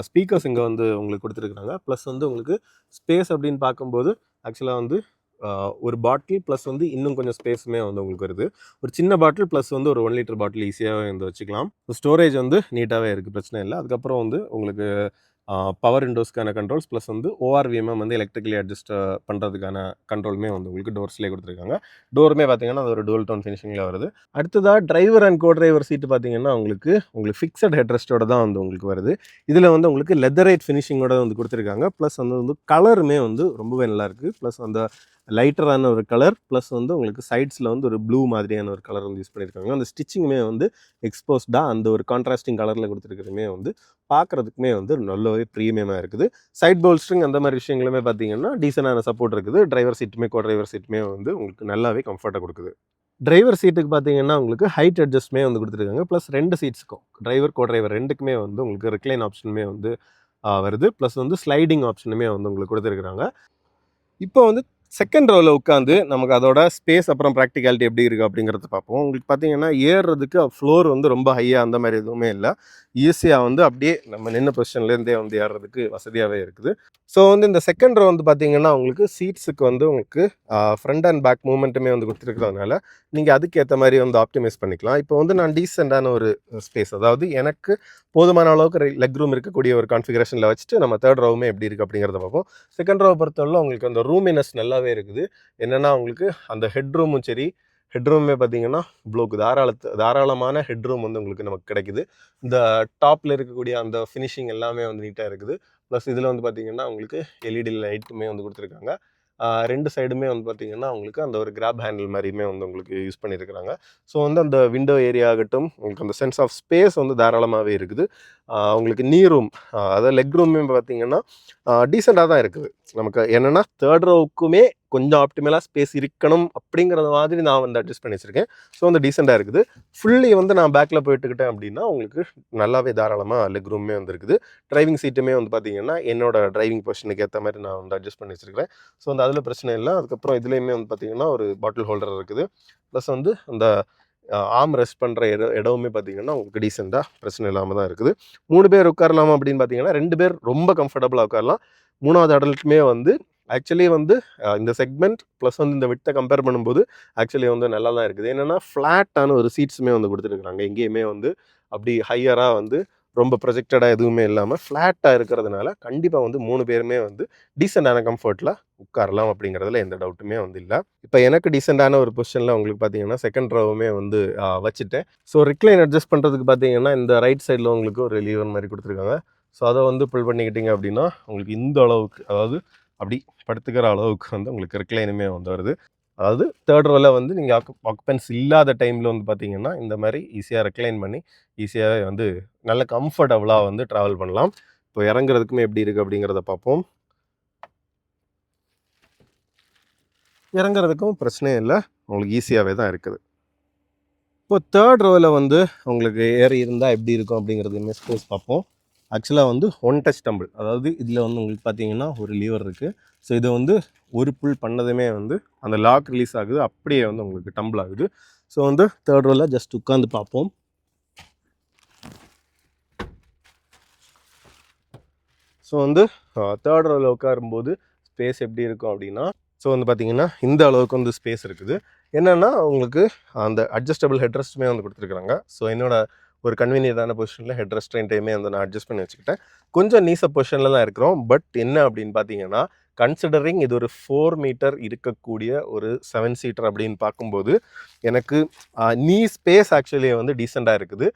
ஸ்பீக்கர்ஸ் இங்கே வந்து உங்களுக்கு கொடுத்துருக்குறாங்க. ப்ளஸ் வந்து உங்களுக்கு ஸ்பேஸ் அப்படின்னு பார்க்கும்போது ஆக்சுவலாக வந்து ஒரு பாட்டில் ப்ளஸ் வந்து இன்னும் கொஞ்சம் ஸ்பேஸுமே வந்து உங்களுக்கு வருது. ஒரு சின்ன பாட்டில் ப்ளஸ் வந்து ஒரு 1 லிட்டர் பாட்டில் ஈஸியாகவே வந்து வச்சுக்கலாம். ஸ்டோரேஜ் வந்து நீட்டாகவே இருக்குது, பிரச்சனை இல்லை. அதுக்கப்புறம் வந்து உங்களுக்கு பவர் விண்டோஸ்க்கான கண்ட்ரோல்ஸ் ப்ளஸ் வந்து ஓஆர்விஎம்எம் வந்து எலக்ட்ரிக்கலி அட்ஜஸ்ட் பண்ணுறதுக்கான கண்ட்ரோலுமே வந்து உங்களுக்கு டோர்ஸ்லேயே கொடுத்துருக்காங்க. டோருமே பார்த்தீங்கன்னா அது ஒரு டூல் டோன் ஃபினிஷிங்கில் வருது. அடுத்ததாக டிரைவர் அண்ட் கோ டிரைவர் சீட்டு பார்த்தீங்கன்னா உங்களுக்கு ஃபிக்ஸட் ஹெட்ரெஸ்ட்டோட தான் வந்து உங்களுக்கு வருது. இதில் வந்து உங்களுக்கு லெதரைட் ஃபினிஷிங்கோட வந்து கொடுத்துருக்காங்க. ப்ளஸ் வந்து கலருமே வந்து ரொம்பவே நல்லாயிருக்கு. ப்ளஸ் அந்த லைட்டரான ஒரு கலர் ப்ளஸ் வந்து உங்களுக்கு சைட்ஸில் வந்து ஒரு ப்ளூ மாதிரியான ஒரு கலர் வந்து யூஸ் பண்ணியிருக்காங்க. அந்த ஸ்டிச்சிங்குமே வந்து எக்ஸ்போஸ்டாக அந்த ஒரு கான்ட்ராஸ்டிங் கலரில் கொடுத்துருக்கிறதுமே வந்து பார்க்குறதுக்குமே வந்து நல்லாவே ப்ரீமியமாக இருக்குது. சைட் போல்ஸ்ட்ரிங் அந்த மாதிரி விஷயங்களுமே பார்த்தீங்கன்னா டீசெண்டான சப்போர்ட் இருக்குது. டிரைவர் சீட்டுமே கோ டிரைவர் சீட்டுமே வந்து உங்களுக்கு நல்லாவே கம்ஃபர்ட்டாக கொடுக்குது. டிரைவர் சீட்டுக்கு பார்த்தீங்கன்னா உங்களுக்கு ஹைட் அட்ஜஸ்ட்மே வந்து கொடுத்துருக்காங்க. ப்ளஸ் 2 சீட்ஸுக்கும் டிரைவர் கோ டிரைவர் 2க்குமே வந்து உங்களுக்கு ரிக்ளைன் ஆப்ஷனுமே வந்து வருது. ப்ளஸ் வந்து ஸ்லைடிங் ஆப்ஷனுமே வந்து உங்களுக்கு கொடுத்துருக்குறாங்க. இப்போ வந்து செகண்ட் ரோவில் உட்காந்து நமக்கு அதோட ஸ்பேஸ் அப்புறம் ப்ராக்டிகாலிட்டி எப்படி இருக்குது அப்படிங்கிறத பார்ப்போம். உங்களுக்கு பார்த்தீங்கன்னா ஏறுறதுக்கு ஃப்ளோர் வந்து ரொம்ப ஹையாக அந்த மாதிரி எதுவுமே இல்லை. ஈஸியாக வந்து அப்படியே நம்ம நின்ன பொசிஷன்லேருந்தே வந்து ஏறுறதுக்கு வசதியாகவே இருக்குது. ஸோ வந்து இந்த செகண்ட் ரோ வந்து பார்த்தீங்கன்னா உங்களுக்கு சீட்ஸுக்கு வந்து உங்களுக்கு ஃப்ரண்ட் அண்ட் பேக் மூவ்மெண்ட்டுமே வந்து கொடுத்துருக்கிறதுனால நீங்கள் அதுக்கேற்ற மாதிரி வந்து ஆப்டிமைஸ் பண்ணிக்கலாம். இப்போ வந்து நான் டீசெண்டான ஒரு ஸ்பேஸ், அதாவது எனக்கு போதுமான அளவுக்கு லெக் ரூம் இருக்கக்கூடிய ஒரு கான்ஃபிகரேஷனில் வச்சுட்டு நம்ம தேர்ட் ரோவுமே எப்படி இருக்குது அப்படிங்கிறத பார்ப்போம். செகண்ட் ரோவை பொறுத்தவரை உங்களுக்கு அந்த ரூமினஸ் நல்லாவே இருக்குது. என்னென்னா உங்களுக்கு அந்த ஹெட் ரூமும் சரி, ஹெட்ரூமே பார்த்தீங்கன்னா இவ்வளோக்கு தாராளமான ஹெட்ரூம் வந்து உங்களுக்கு நமக்கு கிடைக்குது. இந்த டாப்பில் இருக்கக்கூடிய அந்த ஃபினிஷிங் எல்லாமே வந்து நீட்டாக இருக்குது. ப்ளஸ் இதில் வந்து பார்த்திங்கன்னா உங்களுக்கு எல்இடி லைட்டுமே வந்து கொடுத்துருக்காங்க. 2 சைடுமே வந்து பார்த்திங்கன்னா உங்களுக்கு அந்த ஒரு கிராப் ஹேண்டில் மாதிரியுமே வந்து உங்களுக்கு யூஸ் பண்ணியிருக்கிறாங்க. ஸோ வந்து அந்த விண்டோ ஏரியா ஆகட்டும், உங்களுக்கு அந்த சென்ஸ் ஆஃப் ஸ்பேஸ் வந்து தாராளமாகவே இருக்குது. உங்களுக்கு நீ ரூம், அதாவது லெக் ரூமே பார்த்திங்கன்னா டீசெண்டாக தான் இருக்குது. நமக்கு என்னென்னா தேர்ட் ரோவுக்குமே கொஞ்சம் ஆப்டிமலாக ஸ்பேஸ் இருக்கணும் அப்படிங்கிறது மாதிரி நான் வந்து அட்ஜஸ்ட் பண்ணி வச்சுருக்கேன். ஸோ வந்து டீசெண்டாக இருக்குது. ஃபுல்லி வந்து நான் பேக்கில் போயிட்டுக்கிட்டேன் அப்படின்னா உங்களுக்கு நல்லாவே தாராளமாக லெக் ரூமே வந்து இருக்குது. டிரைவிங் சீட்டுமே வந்து பார்த்திங்கன்னா என்னோட டிரைவிங் பொசிஷனுக்கு ஏற்ற மாதிரி நான் வந்து அட்ஜஸ்ட் பண்ணி வச்சுருக்கிறேன். ஸோ வந்து அதில் பிரச்சனை இல்லை. அதுக்கப்புறம் இதுலேயுமே வந்து பார்த்திங்கன்னா ஒரு பாட்டில் ஹோல்டர் இருக்குது. ப்ளஸ் வந்து அந்த ஆம் ரெஸ்ட் பண்ணுற இடமுமே பார்த்திங்கன்னா உங்களுக்கு டீசெண்டாக பிரச்சனை இல்லாமல் தான் இருக்குது. 3 பேர் உட்காரலாமா அப்படின்னு பார்த்தீங்கன்னா 2 பேர் ரொம்ப கம்ஃபர்டபுளாக உட்காரலாம். 3வது அடல்ட்டுமே வந்து ஆக்சுவலி வந்து இந்த செக்மெண்ட் ப்ளஸ் வந்து இந்த விட்டை கம்பேர் பண்ணும்போது ஆக்சுவலி வந்து நல்லா தான் இருக்குது. என்னென்னா ஃப்ளாட்டான ஒரு சீட்ஸுமே வந்து கொடுத்துருக்குறாங்க. எங்கேயுமே வந்து அப்படி ஹையராக வந்து ரொம்ப ப்ரொஜெக்டடாக எதுவுமே இல்லாமல் ஃப்ளாட்டாக இருக்கிறதுனால கண்டிப்பாக வந்து 3 பேருமே வந்து டீசெண்டான கம்ஃபர்ட்டில் உட்காரலாம் அப்படிங்கிறதுல எந்த டவுட்டுமே வந்து இல்லை. இப்போ எனக்கு டீசெண்டான ஒரு பொசிஷனில் உங்களுக்கு பார்த்தீங்கன்னா செகண்ட் ரோவுமே வந்து வச்சுட்டேன். ஸோ ரிக்ளைன் அட்ஜஸ்ட் பண்ணுறதுக்கு பார்த்தீங்கன்னா இந்த ரைட் சைடில் உங்களுக்கு ஒரு லீவர் மாதிரி கொடுத்துருக்காங்க. ஸோ அதை வந்து புல் பண்ணிக்கிட்டீங்க அப்படின்னா உங்களுக்கு இந்த அளவுக்கு, அதாவது அப்படி படுத்துக்கிற அளவுக்கு வந்து உங்களுக்கு ரிக்ளைனுமே வந்து வருது. அதாவது தேர்ட் ரோவில் வந்து நீங்கள் ஆக்குபென்ஸ் இல்லாத டைமில் வந்து பார்த்தீங்கன்னா இந்த மாதிரி ஈஸியாக ரெக்ளைன் பண்ணி ஈஸியாகவே வந்து நல்ல கம்ஃபர்டபுளாக வந்து ட்ராவல் பண்ணலாம். இப்போ இறங்குறதுக்குமே எப்படி இருக்குது அப்படிங்கிறத பார்ப்போம். இறங்குறதுக்கும் பிரச்சனையே இல்லை, உங்களுக்கு ஈஸியாகவே தான் இருக்குது. இப்போ தேர்ட் ரோவில் வந்து உங்களுக்கு ஏறி இருந்தால் எப்படி இருக்கும் அப்படிங்கிறதுமே ஸ்பேஸ் பார்ப்போம். ஆக்சுவலாக வந்து ஒன் டச் டம்பிள், அதாவது இதில் வந்து உங்களுக்கு பார்த்தீங்கன்னா ஒரு லீவர் இருக்குது. ஸோ இதை வந்து ஒரு புல் பண்ணதுமே வந்து அந்த லாக் ரிலீஸ் ஆகுது, அப்படியே வந்து உங்களுக்கு டம்பிள் ஆகுது. ஸோ வந்து தேர்ட் ரோவில் ஜஸ்ட் உட்காந்து பார்ப்போம். ஸோ வந்து தேர்ட் ரோவில் உட்காரும்போது ஸ்பேஸ் எப்படி இருக்கும் அப்படின்னா, ஸோ வந்து பார்த்திங்கன்னா இந்த அளவுக்கு வந்து ஸ்பேஸ் இருக்குது. என்னென்னா உங்களுக்கு அந்த அட்ஜஸ்டபிள் ஹெட்ரெஸ்ட்டுமே வந்து கொடுத்துருக்குறாங்க. ஸோ என்னோடய ஒரு கன்வீனியன்டான பொசிஷனில் ஹெட் ரெஸ்ட்ரெயின்ட்டையுமே வந்து நான் அட்ஜஸ்ட் பண்ணி வச்சுக்கிட்டேன். கொஞ்சம் நீச பொசிஷனில் தான் இருக்கிறோம். பட் என்ன அப்படின்னு பார்த்தீங்கன்னா, கன்சிடரிங் இது ஒரு 4 மீட்டர் இருக்கக்கூடிய ஒரு 7 சீட்டர் அப்படின்னு பார்க்கும்போது எனக்கு நீ ஸ்பேஸ் ஆக்சுவலி வந்து டீசெண்டாக இருக்குது.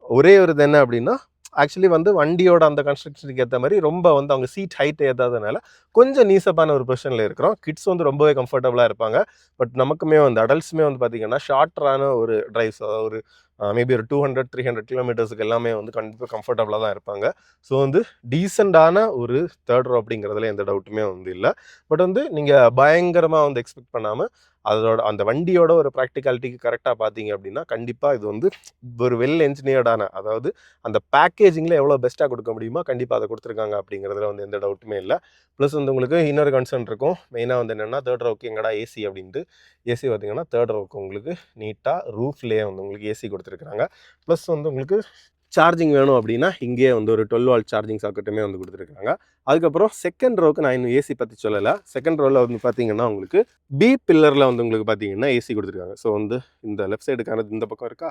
ஒரே ஒரு இது என்ன அப்படின்னா, ஆக்சுவலி வந்து வண்டியோட அந்த கன்ஸ்ட்ரக்ஷனுக்கு ஏற்ற மாதிரி ரொம்ப வந்து அவங்க சீட் ஹைட் ஏற்றாதனால கொஞ்சம் நீசப்பான ஒரு பொசிஷனில் இருக்கிறோம். கிட்ஸ் வந்து ரொம்பவே கம்ஃபர்டபுளாக இருப்பாங்க. பட் நமக்குமே வந்து அடல்ட்ஸுமே வந்து பார்த்திங்கன்னா ஷார்ட்டரான ஒரு டிரைவ்ஸ், அதாவது ஒரு மேபி ஒரு 200-300 கிலோமீட்டர்ஸுக்கு எல்லாமே வந்து கண்டிப்பாக கம்ஃபர்டபுளாக தான் இருப்பாங்க. ஸோ வந்து டீசெண்டான ஒரு தேர்ட் ரோ அப்படிங்கிறதுல எந்த டவுட்டுமே வந்து இல்லை. பட் வந்து நீங்கள் பயங்கரமாக வந்து எக்ஸ்பெக்ட் பண்ணாமல் அதோட அந்த வண்டியோட ஒரு ப்ராக்டிகாலிட்டிக்கு கரெக்டாக பார்த்தீங்க அப்படின்னா கண்டிப்பாக இது வந்து ஒரு வெல் என்ஜினியர்டான, அதாவது அந்த பேக்கேஜிங்கில் எவ்வளோ பெஸ்ட்டாக கொடுக்க முடியுமோ கண்டிப்பாக அதை கொடுத்துருக்காங்க அப்படிங்கிறதுல வந்து எந்த டவுட்டுமே இல்லை. ப்ளஸ் வந்து உங்களுக்கு இன்னொரு கன்சர்ன் இருக்கும். மெயினாக வந்து என்னென்னா தேர்ட் ரோக்கு எங்கடா ஏசி அப்படின்ட்டு. ஏசி பார்த்தீங்கன்னா தேர்ட் ரோக்கு உங்களுக்கு நீட்டாக ரூஃப்லேயே வந்து உங்களுக்கு ஏசி கொடுத்துருக்குறாங்க. ப்ளஸ் வந்து உங்களுக்கு சார்ஜிங் வேணும் அப்படின்னா இங்கேயே வந்து ஒரு 12 வால்ட் சார்ஜிங் சாக்கெட்டுமே வந்து கொடுத்துருக்காங்க. அதுக்கப்புறம் செகண்ட் ரோக்கு நான் இன்னும் ஏசி பற்றி சொல்லலை. செகண்ட் ரோவில் வந்து பார்த்தீங்கன்னா உங்களுக்கு பி பில்லரில் வந்து உங்களுக்கு பார்த்தீங்கன்னா ஏசி கொடுத்துருக்காங்க. ஸோ வந்து இந்த லெஃப்ட் சைடுக்கானது இந்த பக்கம் இருக்கா,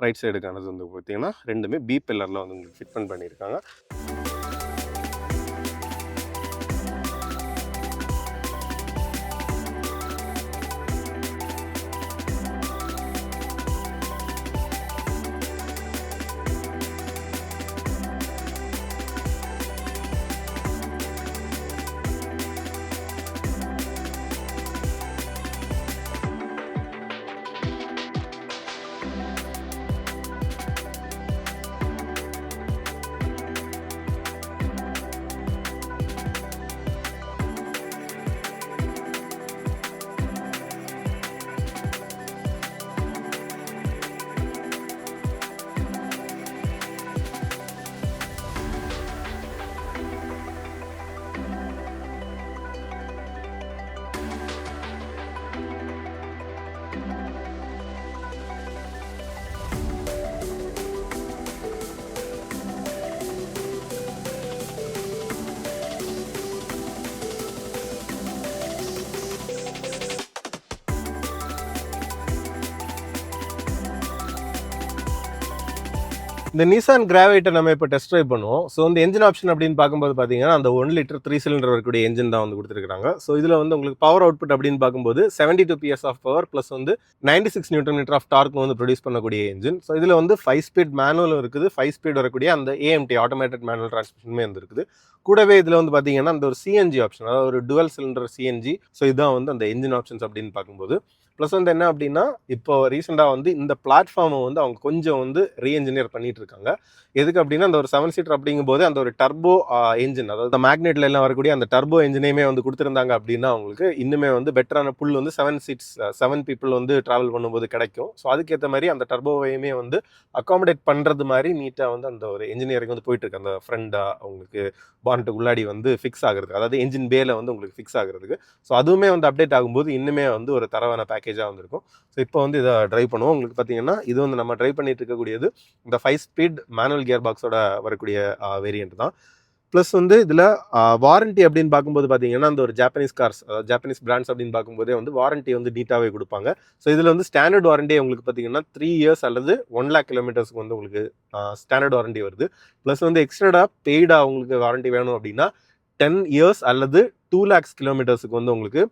ரைட் சைடுக்கானது வந்து பார்த்தீங்கன்னா ரெண்டுமே பி பில்லரில் வந்து உங்களுக்கு ஃபிட் பண்ணியிருக்காங்க. இந்த நிசான் கிராவைட்டை நம்ம இப்போ டெஸ்ட் ட்ரைவ் பண்ணுவோம். ஸோ இந்த என்ஜின் ஆப்ஷன் அப்படின்னு பார்க்கும்போது பார்த்தீங்கன்னா அந்த 1 லிட்டர் 3 சிலிண்டர் வரக்கூடிய என்ஜின் தான் வந்து கொடுத்துருக்காங்க. ஸோ இதில் வந்து உங்களுக்கு பவர் அவுட்புட் அப்படின்னு பார்க்கும்போது 72 PS ஆஃப் பவர் ப்ளஸ் வந்து 96 நியூட்டன் மீட்டர் ஆஃப் டார்க் வந்து ப்ரொடியூஸ் பண்ணக்கூடிய என்ஜின். ஸோ இதில் வந்து 5 ஸ்பீட் மேனுவலும் இருக்குது, 5 ஸ்பீட் வரக்கூடிய அந்த AMT ஆட்டோமேட்டட் மேனுவல் டிரான்ஸ்மிஷனுமே வந்து இருக்குது. கூடவே இதில் வந்து பார்த்தீங்கன்னா அந்த ஒரு CNG ஆப்ஷன், அதாவது ஒரு டுவல் சிலிண்டர் CNG. ஸோ இதுதான் வந்து அந்த என்ஜின் ஆப்ஷன்ஸ் அப்படின்னு பார்க்கும்போது. ப்ளஸ் வந்து என்ன அப்படின்னா இப்போ ரீசெண்டாக வந்து இந்த பிளாட்ஃபார்மை வந்து அவங்க கொஞ்சம் வந்து ரீஎன்ஜினியர் பண்ணிட்டு இருக்காங்க. எதுக்கு அப்படின்னா அந்த ஒரு 7 சீட்டர் அப்படிங்கும் போது அந்த ஒரு டர்போ என்ஜின், அதாவது மேக்னெட்ல எல்லாம் வரக்கூடிய அந்த டர்போ என்ஜினையுமே வந்து கொடுத்துருந்தாங்க அப்படின்னா அவங்களுக்கு இன்னுமே வந்து பெட்டரான புல் வந்து 7 பீப்புள் வந்து டிராவல் பண்ணும்போது கிடைக்கும். ஸோ அதுக்கேற்ற மாதிரி அந்த டர்போவையுமே வந்து அகாமடேட் பண்ணுறது மாதிரி நீட்டாக வந்து அந்த ஒரு என்ஜினியரிங் வந்து போயிட்டு இருக்கு. அந்த ஃப்ரெண்டாக அவங்களுக்கு பாண்டுக்கு உள்ளாடி வந்து ஃபிக்ஸ் ஆகுறது, அதாவது என்ஜின் பேல வந்து உங்களுக்கு ஃபிக்ஸ் ஆகுறதுக்கு. ஸோ அதுவுமே வந்து அப்டேட் ஆகும்போது இன்னுமே வந்து ஒரு தரவான பேக்கேஜாக வந்துருக்கும். ஸோ இப்போ வந்து இதை ட்ரைவ் பண்ணுவோம். உங்களுக்கு பார்த்தீங்கன்னா இது வந்து நம்ம ட்ரைவ் பண்ணிட்டு இருக்கக்கூடியது இந்த 5 ஸ்பீட் மேனுவல் கியர் பாக்ஸோட வரக்கூடிய வேரியண்ட் தான். ப்ளஸ் வந்து இதில் வாரண்ட்டி அப்படின்னு பார்க்கும்போது பார்த்தீங்கன்னா அந்த ஒரு ஜாப்பனீஸ் கார்ஸ், ஜாப்பனீஸ் பிராண்ட்ஸ் அப்படின்னு பார்க்கும்போதே வந்து வாரண்ட்டி வந்து நீட்டாகவே கொடுப்பாங்க. ஸோ இதில் வந்து ஸ்டாண்டர்ட் வாரண்ட்டி உங்களுக்கு பார்த்தீங்கன்னா 3 இயர்ஸ் அல்லது 1 lakh கிலோமீட்டர்ஸ்க்கு வந்து உங்களுக்கு ஸ்டாண்டர்ட் வாரண்ட்டி வருது. ப்ளஸ் வந்து எக்ஸ்ட்ரா பெய்டாக உங்களுக்கு வாரண்ட்டி வேணும் அப்படின்னா 10 இயர்ஸ் அல்லது 2 lakhs கிலோமீட்டர்ஸுக்கு வந்து உங்களுக்கு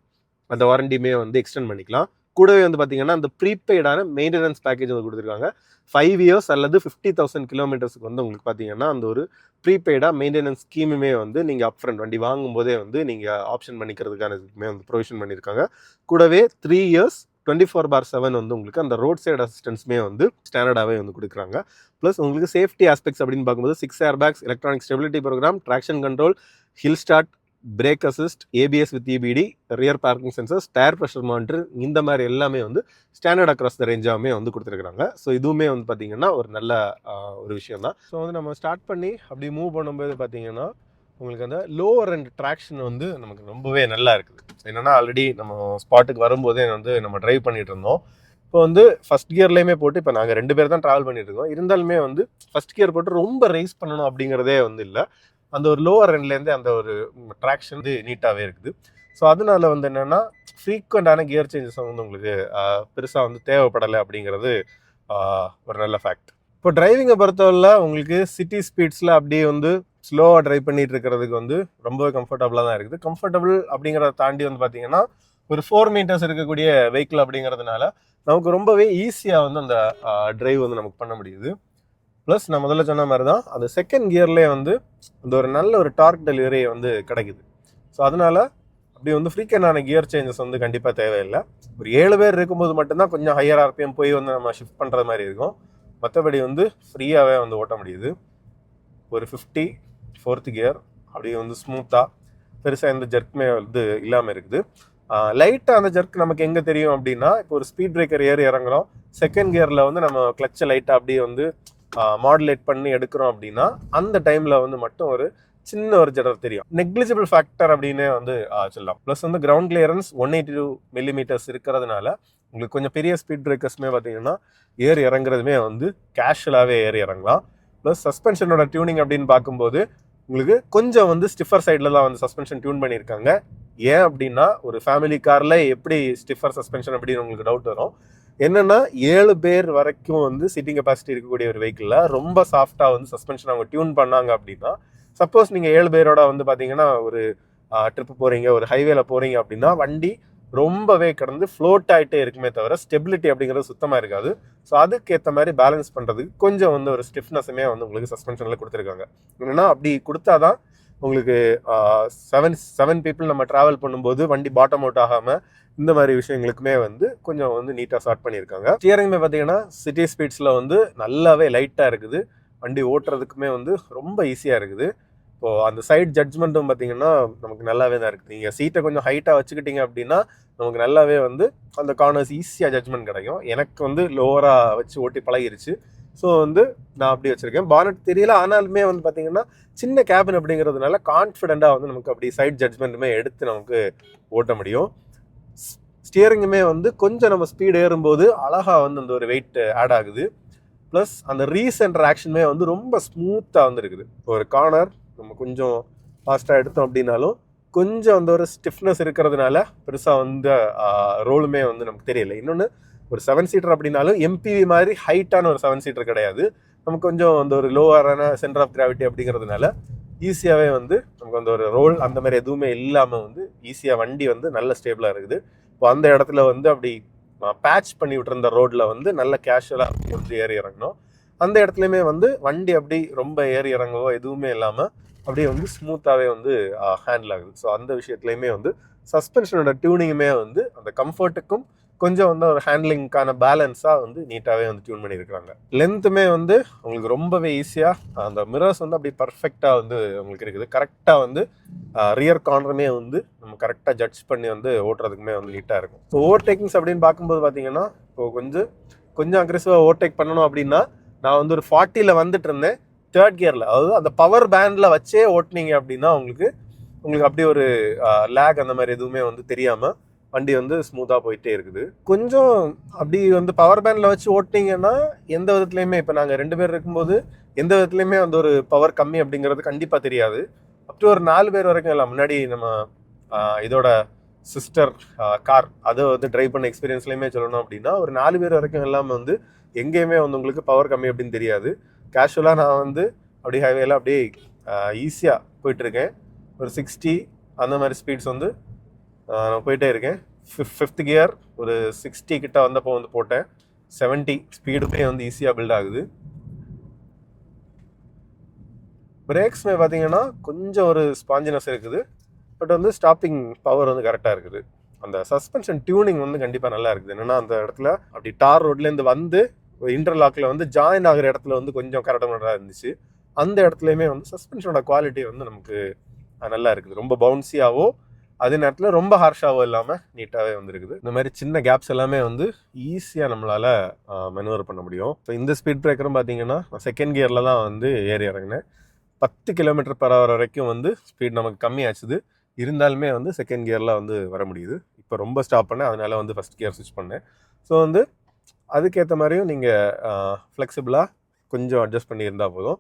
அந்த வாரண்டியுமே வந்து எக்ஸ்டெண்ட் பண்ணிக்கலாம். கூடவே வந்து பார்த்தீங்கன்னா அந்த ப்ரீபெய்டான மெயின்டெனன்ஸ் பேக்கேஜ் வந்து கொடுத்துருக்காங்க. 5 இயர்ஸ் அல்லது 50,000 கிலோமீட்டர்ஸுக்கு வந்து உங்களுக்கு பார்த்தீங்கன்னா அந்த ஒரு ப்ரீபெய்டாக மெயின்டெனன்ஸ் ஸ்கீமுமே வந்து நீங்கள் அப்ஃப்ரண்ட் வண்டி வாங்கும்போதே வந்து நீங்கள் ஆப்ஷன் பண்ணிக்கிறதுக்கான இதுக்குமே வந்து ப்ரொவிஷன் பண்ணியிருக்காங்க. கூடவே 3 இயர்ஸ் 24/7 வந்து உங்களுக்கு அந்த ரோட் சைடு அசிஸ்டன்ஸுமே வந்து ஸ்டாண்டர்டாகவே வந்து கொடுக்குறாங்க. ப்ளஸ் உங்களுக்கு சேஃப்டி ஆஸ்பெக்ட்ஸ் அப்படின்னு பார்க்கும்போது 6 airbags, electronic stability program, traction control, hill start, brake assist, ABS with EBD, rear parking sensors, tyre pressure monitor, இந்த மாதிரி எல்லாமே வந்து ஸ்டாண்டர்ட் அக்ராஸ் த ரேஞ்சாகவே வந்து கொடுத்துருக்காங்க. ஸோ இதுவுமே வந்து பார்த்தீங்கன்னா ஒரு நல்ல ஒரு விஷயம் தான். ஸோ வந்து நம்ம ஸ்டார்ட் பண்ணி அப்படி மூவ் பண்ணும்போது பார்த்தீங்கன்னா உங்களுக்கு அந்த லோவர் அண்ட் ட்ராக்ஷன் வந்து நமக்கு ரொம்பவே நல்லா இருக்குது. என்னென்னா ஆல்ரெடி நம்ம ஸ்பாட்டுக்கு வரும்போதே வந்து நம்ம ட்ரைவ் பண்ணிட்டு இருந்தோம். இப்போ வந்து ஃபஸ்ட் கியர்லேயுமே போட்டு இப்போ நாங்கள் 2 பேர் தான் ட்ராவல் பண்ணிட்டு இருக்கோம். இருந்தாலுமே வந்து ஃபஸ்ட் கியர் போட்டு ரொம்ப ரைஸ் பண்ணணும் அப்படிங்கிறதே வந்து இல்லை. அந்த ஒரு லோவர் எண்ட்லேருந்து அந்த ஒரு ட்ராக்ஷன் வந்து நீட்டாகவே இருக்குது. ஸோ அதனால வந்து என்னென்னா ஃப்ரீக்வெண்ட்டான கியர் சேஞ்சஸ் வந்து உங்களுக்கு பெருசாக வந்து தேவைப்படலை அப்படிங்கிறது ஒரு நல்ல ஃபேக்ட். இப்போ டிரைவிங்கை பொறுத்தவரை உங்களுக்கு சிட்டி ஸ்பீட்ஸில் அப்படியே வந்து ஸ்லோவாக ட்ரைவ் பண்ணிட்டு இருக்கிறதுக்கு வந்து ரொம்பவே கம்ஃபர்டபுளாக தான் இருக்குது. கம்ஃபர்டபுள் அப்படிங்கிறத தாண்டி வந்து பார்த்தீங்கன்னா ஒரு 4 மீட்டர்ஸ் இருக்கக்கூடிய வெஹிக்கிள் அப்படிங்கிறதுனால நமக்கு ரொம்பவே ஈஸியாக வந்து அந்த டிரைவ் வந்து நமக்கு பண்ண முடியுது. ப்ளஸ் நான் முதல்ல சொன்ன மாதிரி தான் அந்த செகண்ட் கியர்லேயே வந்து அந்த ஒரு நல்ல ஒரு டார்க் டெலிவரி வந்து கிடைக்குது. ஸோ அதனால அப்படி வந்து ஃப்ரீக்வெண்டான கியர் சேஞ்சஸ் வந்து கண்டிப்பாக தேவையில்லை. ஒரு 7 பேர் இருக்கும்போது மட்டும்தான் கொஞ்சம் ஹையர் RPM போய் வந்து நம்ம ஷிஃப்ட் பண்ணுற மாதிரி இருக்கும். மற்றபடி வந்து ஃப்ரீயாகவே வந்து ஓட்ட முடியுது. ஒரு 50 4th கியர் அப்படியே வந்து ஸ்மூத்தாக பெருசாக எந்த ஜர்க்குமே வந்து இல்லாமல் இருக்குது. லைட்டாக அந்த ஜர்க் நமக்கு எங்கே தெரியும் அப்படின்னா, இப்போ ஒரு ஸ்பீட் பிரேக்கர் ஏறி இறங்குறோம், செகண்ட் கியரில் வந்து நம்ம கிளச்சை லைட்டாக அப்படியே வந்து மாடுலேட் பண்ணி எடுக்கிறோம் அப்படின்னா அந்த டைமில் வந்து மட்டும் ஒரு சின்ன ஒரு ஜடர் தெரியும். நெக்லிஜிபிள் ஃபேக்டர் அப்படின்னே வந்து சொல்லலாம். ப்ளஸ் வந்து கிரவுண்ட் கிளியரன்ஸ் 182 மில்லிமீட்டர்ஸ் இருக்கிறதுனால உங்களுக்கு கொஞ்சம் பெரிய ஸ்பீட் பிரேக்கர்ஸ்மே பார்த்தீங்கன்னா ஏறி இறங்குறதுமே வந்து கேஷுவலாகவே ஏறி இறங்கலாம். ப்ளஸ் சஸ்பென்ஷனோட டியூனிங் அப்படின்னு பார்க்கும்போது உங்களுக்கு கொஞ்சம் வந்து ஸ்டிஃபர் சைடில் தான் வந்து சஸ்பென்ஷன் டியூன் பண்ணியிருக்காங்க. ஏன் அப்படின்னா ஒரு ஃபேமிலி காரில் எப்படி ஸ்டிஃபர் சஸ்பென்ஷன் அப்படின்னு உங்களுக்கு டவுட் வரும். என்னென்னா 7 பேர் வரைக்கும் வந்து சிட்டிங் கெப்பாசிட்டி இருக்கக்கூடிய ஒரு வெஹிக்கிளில் ரொம்ப சாஃப்டாக வந்து சஸ்பென்ஷன் அவங்க டியூன் பண்ணாங்க அப்படின்னா, சப்போஸ் நீங்கள் 7 பேரோட வந்து பார்த்தீங்கன்னா ஒரு ட்ரிப்பு போகிறீங்க, ஒரு ஹைவேல போகிறீங்க அப்படின்னா வண்டி ரொம்பவே கடந்து ஃப்ளோட் ஆகிட்டே இருக்குமே தவிர ஸ்டெபிலிட்டி அப்படிங்கிறது சுத்தமாக இருக்காது. ஸோ அதுக்கேற்ற மாதிரி பேலன்ஸ் பண்ணுறதுக்கு கொஞ்சம் வந்து ஒரு ஸ்டிஃப்னஸுமே வந்து உங்களுக்கு சஸ்பென்ஷனில் கொடுத்துருக்காங்க. என்னென்னா அப்படி கொடுத்தாதான் உங்களுக்கு 7 பீப்புள் நம்ம ட்ராவல் பண்ணும்போது வண்டி பாட்டம் அவுட் ஆகாமல் இந்த மாதிரி விஷயங்களுக்குமே வந்து கொஞ்சம் வந்து நீட்டாக ஸ்டார்ட் பண்ணியிருக்காங்க. ஸ்டியரிங்குமே பார்த்தீங்கன்னா சிட்டி ஸ்பீட்ஸில் வந்து நல்லாவே லைட்டாக இருக்குது. வண்டி ஓட்டுறதுக்குமே வந்து ரொம்ப ஈஸியாக இருக்குது. இப்போது அந்த சைட் ஜட்ஜ்மெண்ட்டும் பார்த்தீங்கன்னா நமக்கு நல்லாவே தான் இருக்குது. நீங்கள் சீட்டை கொஞ்சம் ஹைட்டாக வச்சுக்கிட்டீங்க அப்படின்னா நமக்கு நல்லாவே வந்து அந்த கார்னர்ஸ் ஈஸியாக ஜட்ஜ்மெண்ட் கிடைக்கும். எனக்கு வந்து லோவராக வச்சு ஓட்டி பழகிருச்சு. ஸோ வந்து நான் அப்படி வச்சுருக்கேன். பானட் தெரியல, ஆனாலுமே வந்து பார்த்தீங்கன்னா சின்ன கேபின் அப்படிங்கிறதுனால கான்ஃபிடெண்ட்டாக வந்து நமக்கு அப்படி சைட் ஜட்ஜ்மெண்ட்டுமே எடுத்து நமக்கு ஓட்ட முடியும். ஸ்டியரிங்குமே வந்து கொஞ்சம் நம்ம ஸ்பீடு ஏறும்போது அழகாக வந்து அந்த ஒரு வெயிட் ஆட் ஆகுது. ப்ளஸ் அந்த ரீசென்டர் ஆக்ஷனுமே வந்து ரொம்ப ஸ்மூத்தாக வந்து இருக்குது. ஒரு கார்னர் நம்ம கொஞ்சம் ஃபாஸ்ட்டாக எடுத்தோம் அப்படின்னாலும் கொஞ்சம் அந்த ஒரு ஸ்டிஃப்னஸ் இருக்கிறதுனால பெருசாக வந்து ரோலுமே வந்து நமக்கு தெரியல. இன்னொன்று ஒரு 7 சீட்டர் அப்படின்னாலும் எம்பிவி மாதிரி ஹைட்டான ஒரு 7 சீட்டர் கிடையாது. நமக்கு கொஞ்சம் அந்த ஒரு லோவரான சென்டர் ஆஃப் கிராவிட்டி அப்படிங்கிறதுனால ஈஸியாகவே வந்து நமக்கு அந்த ஒரு ரோல் அந்த மாதிரி எதுவுமே இல்லாமல் வந்து ஈஸியாக வண்டி வந்து நல்ல ஸ்டேபிளாக இருக்குது. இப்போ அந்த இடத்துல வந்து அப்படி பேட்ச் பண்ணி விட்டுருந்த ரோட்டில் வந்து நல்ல கேஷுவலாக வந்து ஏறி இறங்கணும். அந்த இடத்துலையுமே வந்து வண்டி அப்படி ரொம்ப ஏறி இறங்கவோ எதுவுமே இல்லாமல் அப்படியே வந்து ஸ்மூத்தாகவே வந்து ஹேண்டில் ஆகுது. ஸோ அந்த விஷயத்துலையுமே வந்து சஸ்பென்ஷனோட டியூனிங்குமே வந்து அந்த கம்ஃபர்ட்டுக்கும் கொஞ்சம் வந்து ஒரு ஹேண்ட்லிங்க்கான பேலன்ஸாக வந்து நீட்டாகவே வந்து டியூன் பண்ணியிருக்கிறாங்க. லென்த்துமே வந்து உங்களுக்கு ரொம்பவே ஈஸியாக அந்த மிரர்ஸ் வந்து அப்படி பர்ஃபெக்டாக வந்து உங்களுக்கு இருக்குது. கரெக்டாக வந்து ரியர் கார்னருமே வந்து நம்ம கரெக்டாக ஜட்ஜ் பண்ணி வந்து ஓட்டுறதுக்குமே வந்து நீட்டாக இருக்கும். ஸோ ஓவர்டேக்கிங்ஸ் அப்படின்னு பார்க்கும்போது பார்த்தீங்கன்னா இப்போ கொஞ்சம் அக்ரெசிவாக ஓவர்டேக் பண்ணணும் அப்படின்னா நான் வந்து ஒரு 40ல் வந்துட்டு இருந்தேன் 3rd கியரில், அதாவது அந்த பவர் பேண்டில் வச்சே ஓட்டினீங்க அப்படின்னா உங்களுக்கு அப்படி ஒரு லேக் அந்த மாதிரி எதுவுமே வந்து தெரியாமல் வண்டி வந்து ஸ்மூத்தாக போயிட்டே இருக்குது. கொஞ்சம் அப்படி வந்து பவர் பேண்டில் வச்சு ஓட்டினீங்கன்னா எந்த விதத்துலையுமே இப்போ நாங்கள் 2 பேர் இருக்கும்போது எந்த விதத்துலையுமே அந்த ஒரு பவர் கம்மி அப்படிங்கிறது கண்டிப்பாக தெரியாது. அப்படி ஒரு 4 பேர் வரைக்கும் இல்லை. முன்னாடி நம்ம இதோட சிஸ்டர் கார் அதை வந்து ட்ரைவ் பண்ண எக்ஸ்பீரியன்ஸ்லையுமே சொல்லணும் அப்படின்னா ஒரு 4 பேர் வரைக்கும் எல்லாமே வந்து எங்கேயுமே வந்து உங்களுக்கு பவர் கம்மி அப்படின்னு தெரியாது. கேஷுவலாக நான் வந்து அப்படி ஹைவேல அப்படியே ஈஸியாக போயிட்டுருக்கேன். ஒரு 60 அந்த மாதிரி ஸ்பீட்ஸ் வந்து நான் போயிட்டே இருக்கேன். 5th கியர் ஒரு 60 கிட்ட வந்தப்போ வந்து போட்டேன். 70 ஸ்பீடுமே வந்து ஈஸியாக பில்ட் ஆகுது. பிரேக்ஸ்மே பார்த்தீங்கன்னா கொஞ்சம் ஒரு ஸ்பாஞ்சினஸ் இருக்குது. பட் வந்து ஸ்டாப்பிங் பவர் வந்து கரெக்டாக இருக்குது. அந்த சஸ்பென்ஷன் டியூனிங் வந்து கண்டிப்பாக நல்லா இருக்குது. என்னென்னா அந்த இடத்துல அப்படி டார் ரோட்லேருந்து வந்து இன்டர்லாக்கில் வந்து ஜாயின் ஆகிற இடத்துல வந்து கொஞ்சம் கரெக்டாக இருந்துச்சு. அந்த இடத்துலையுமே வந்து சஸ்பென்ஷனோட குவாலிட்டி வந்து நமக்கு நல்லா இருக்குது. ரொம்ப பவுன்ஸியாகவோ அதே நேரத்தில் ரொம்ப ஹார்ஷாகவும் இல்லாமல் நீட்டாகவே வந்துருக்குது. இந்த மாதிரி சின்ன கேப்ஸ் எல்லாமே வந்து ஈஸியாக நம்மளால் மெனுவர் பண்ண முடியும். ஸோ இந்த ஸ்பீட் பிரேக்கரும் பார்த்தீங்கன்னா நான் 2nd கியரில் தான் வந்து ஏறி இறங்கினேன். 10 km/h வரைக்கும் வந்து ஸ்பீட் நமக்கு கம்மியாச்சுது. இருந்தாலுமே வந்து 2nd கியரில் வந்து வர முடியுது. இப்போ ரொம்ப ஸ்டாப் பண்ணேன், அதனால வந்து 1st கியர் ஸ்விட்ச் பண்ணேன். ஸோ வந்து அதுக்கேற்ற மாதிரியும் நீங்கள் ஃப்ளெக்சிபிளாக கொஞ்சம் அட்ஜஸ்ட் பண்ணியிருந்தால் போதும்.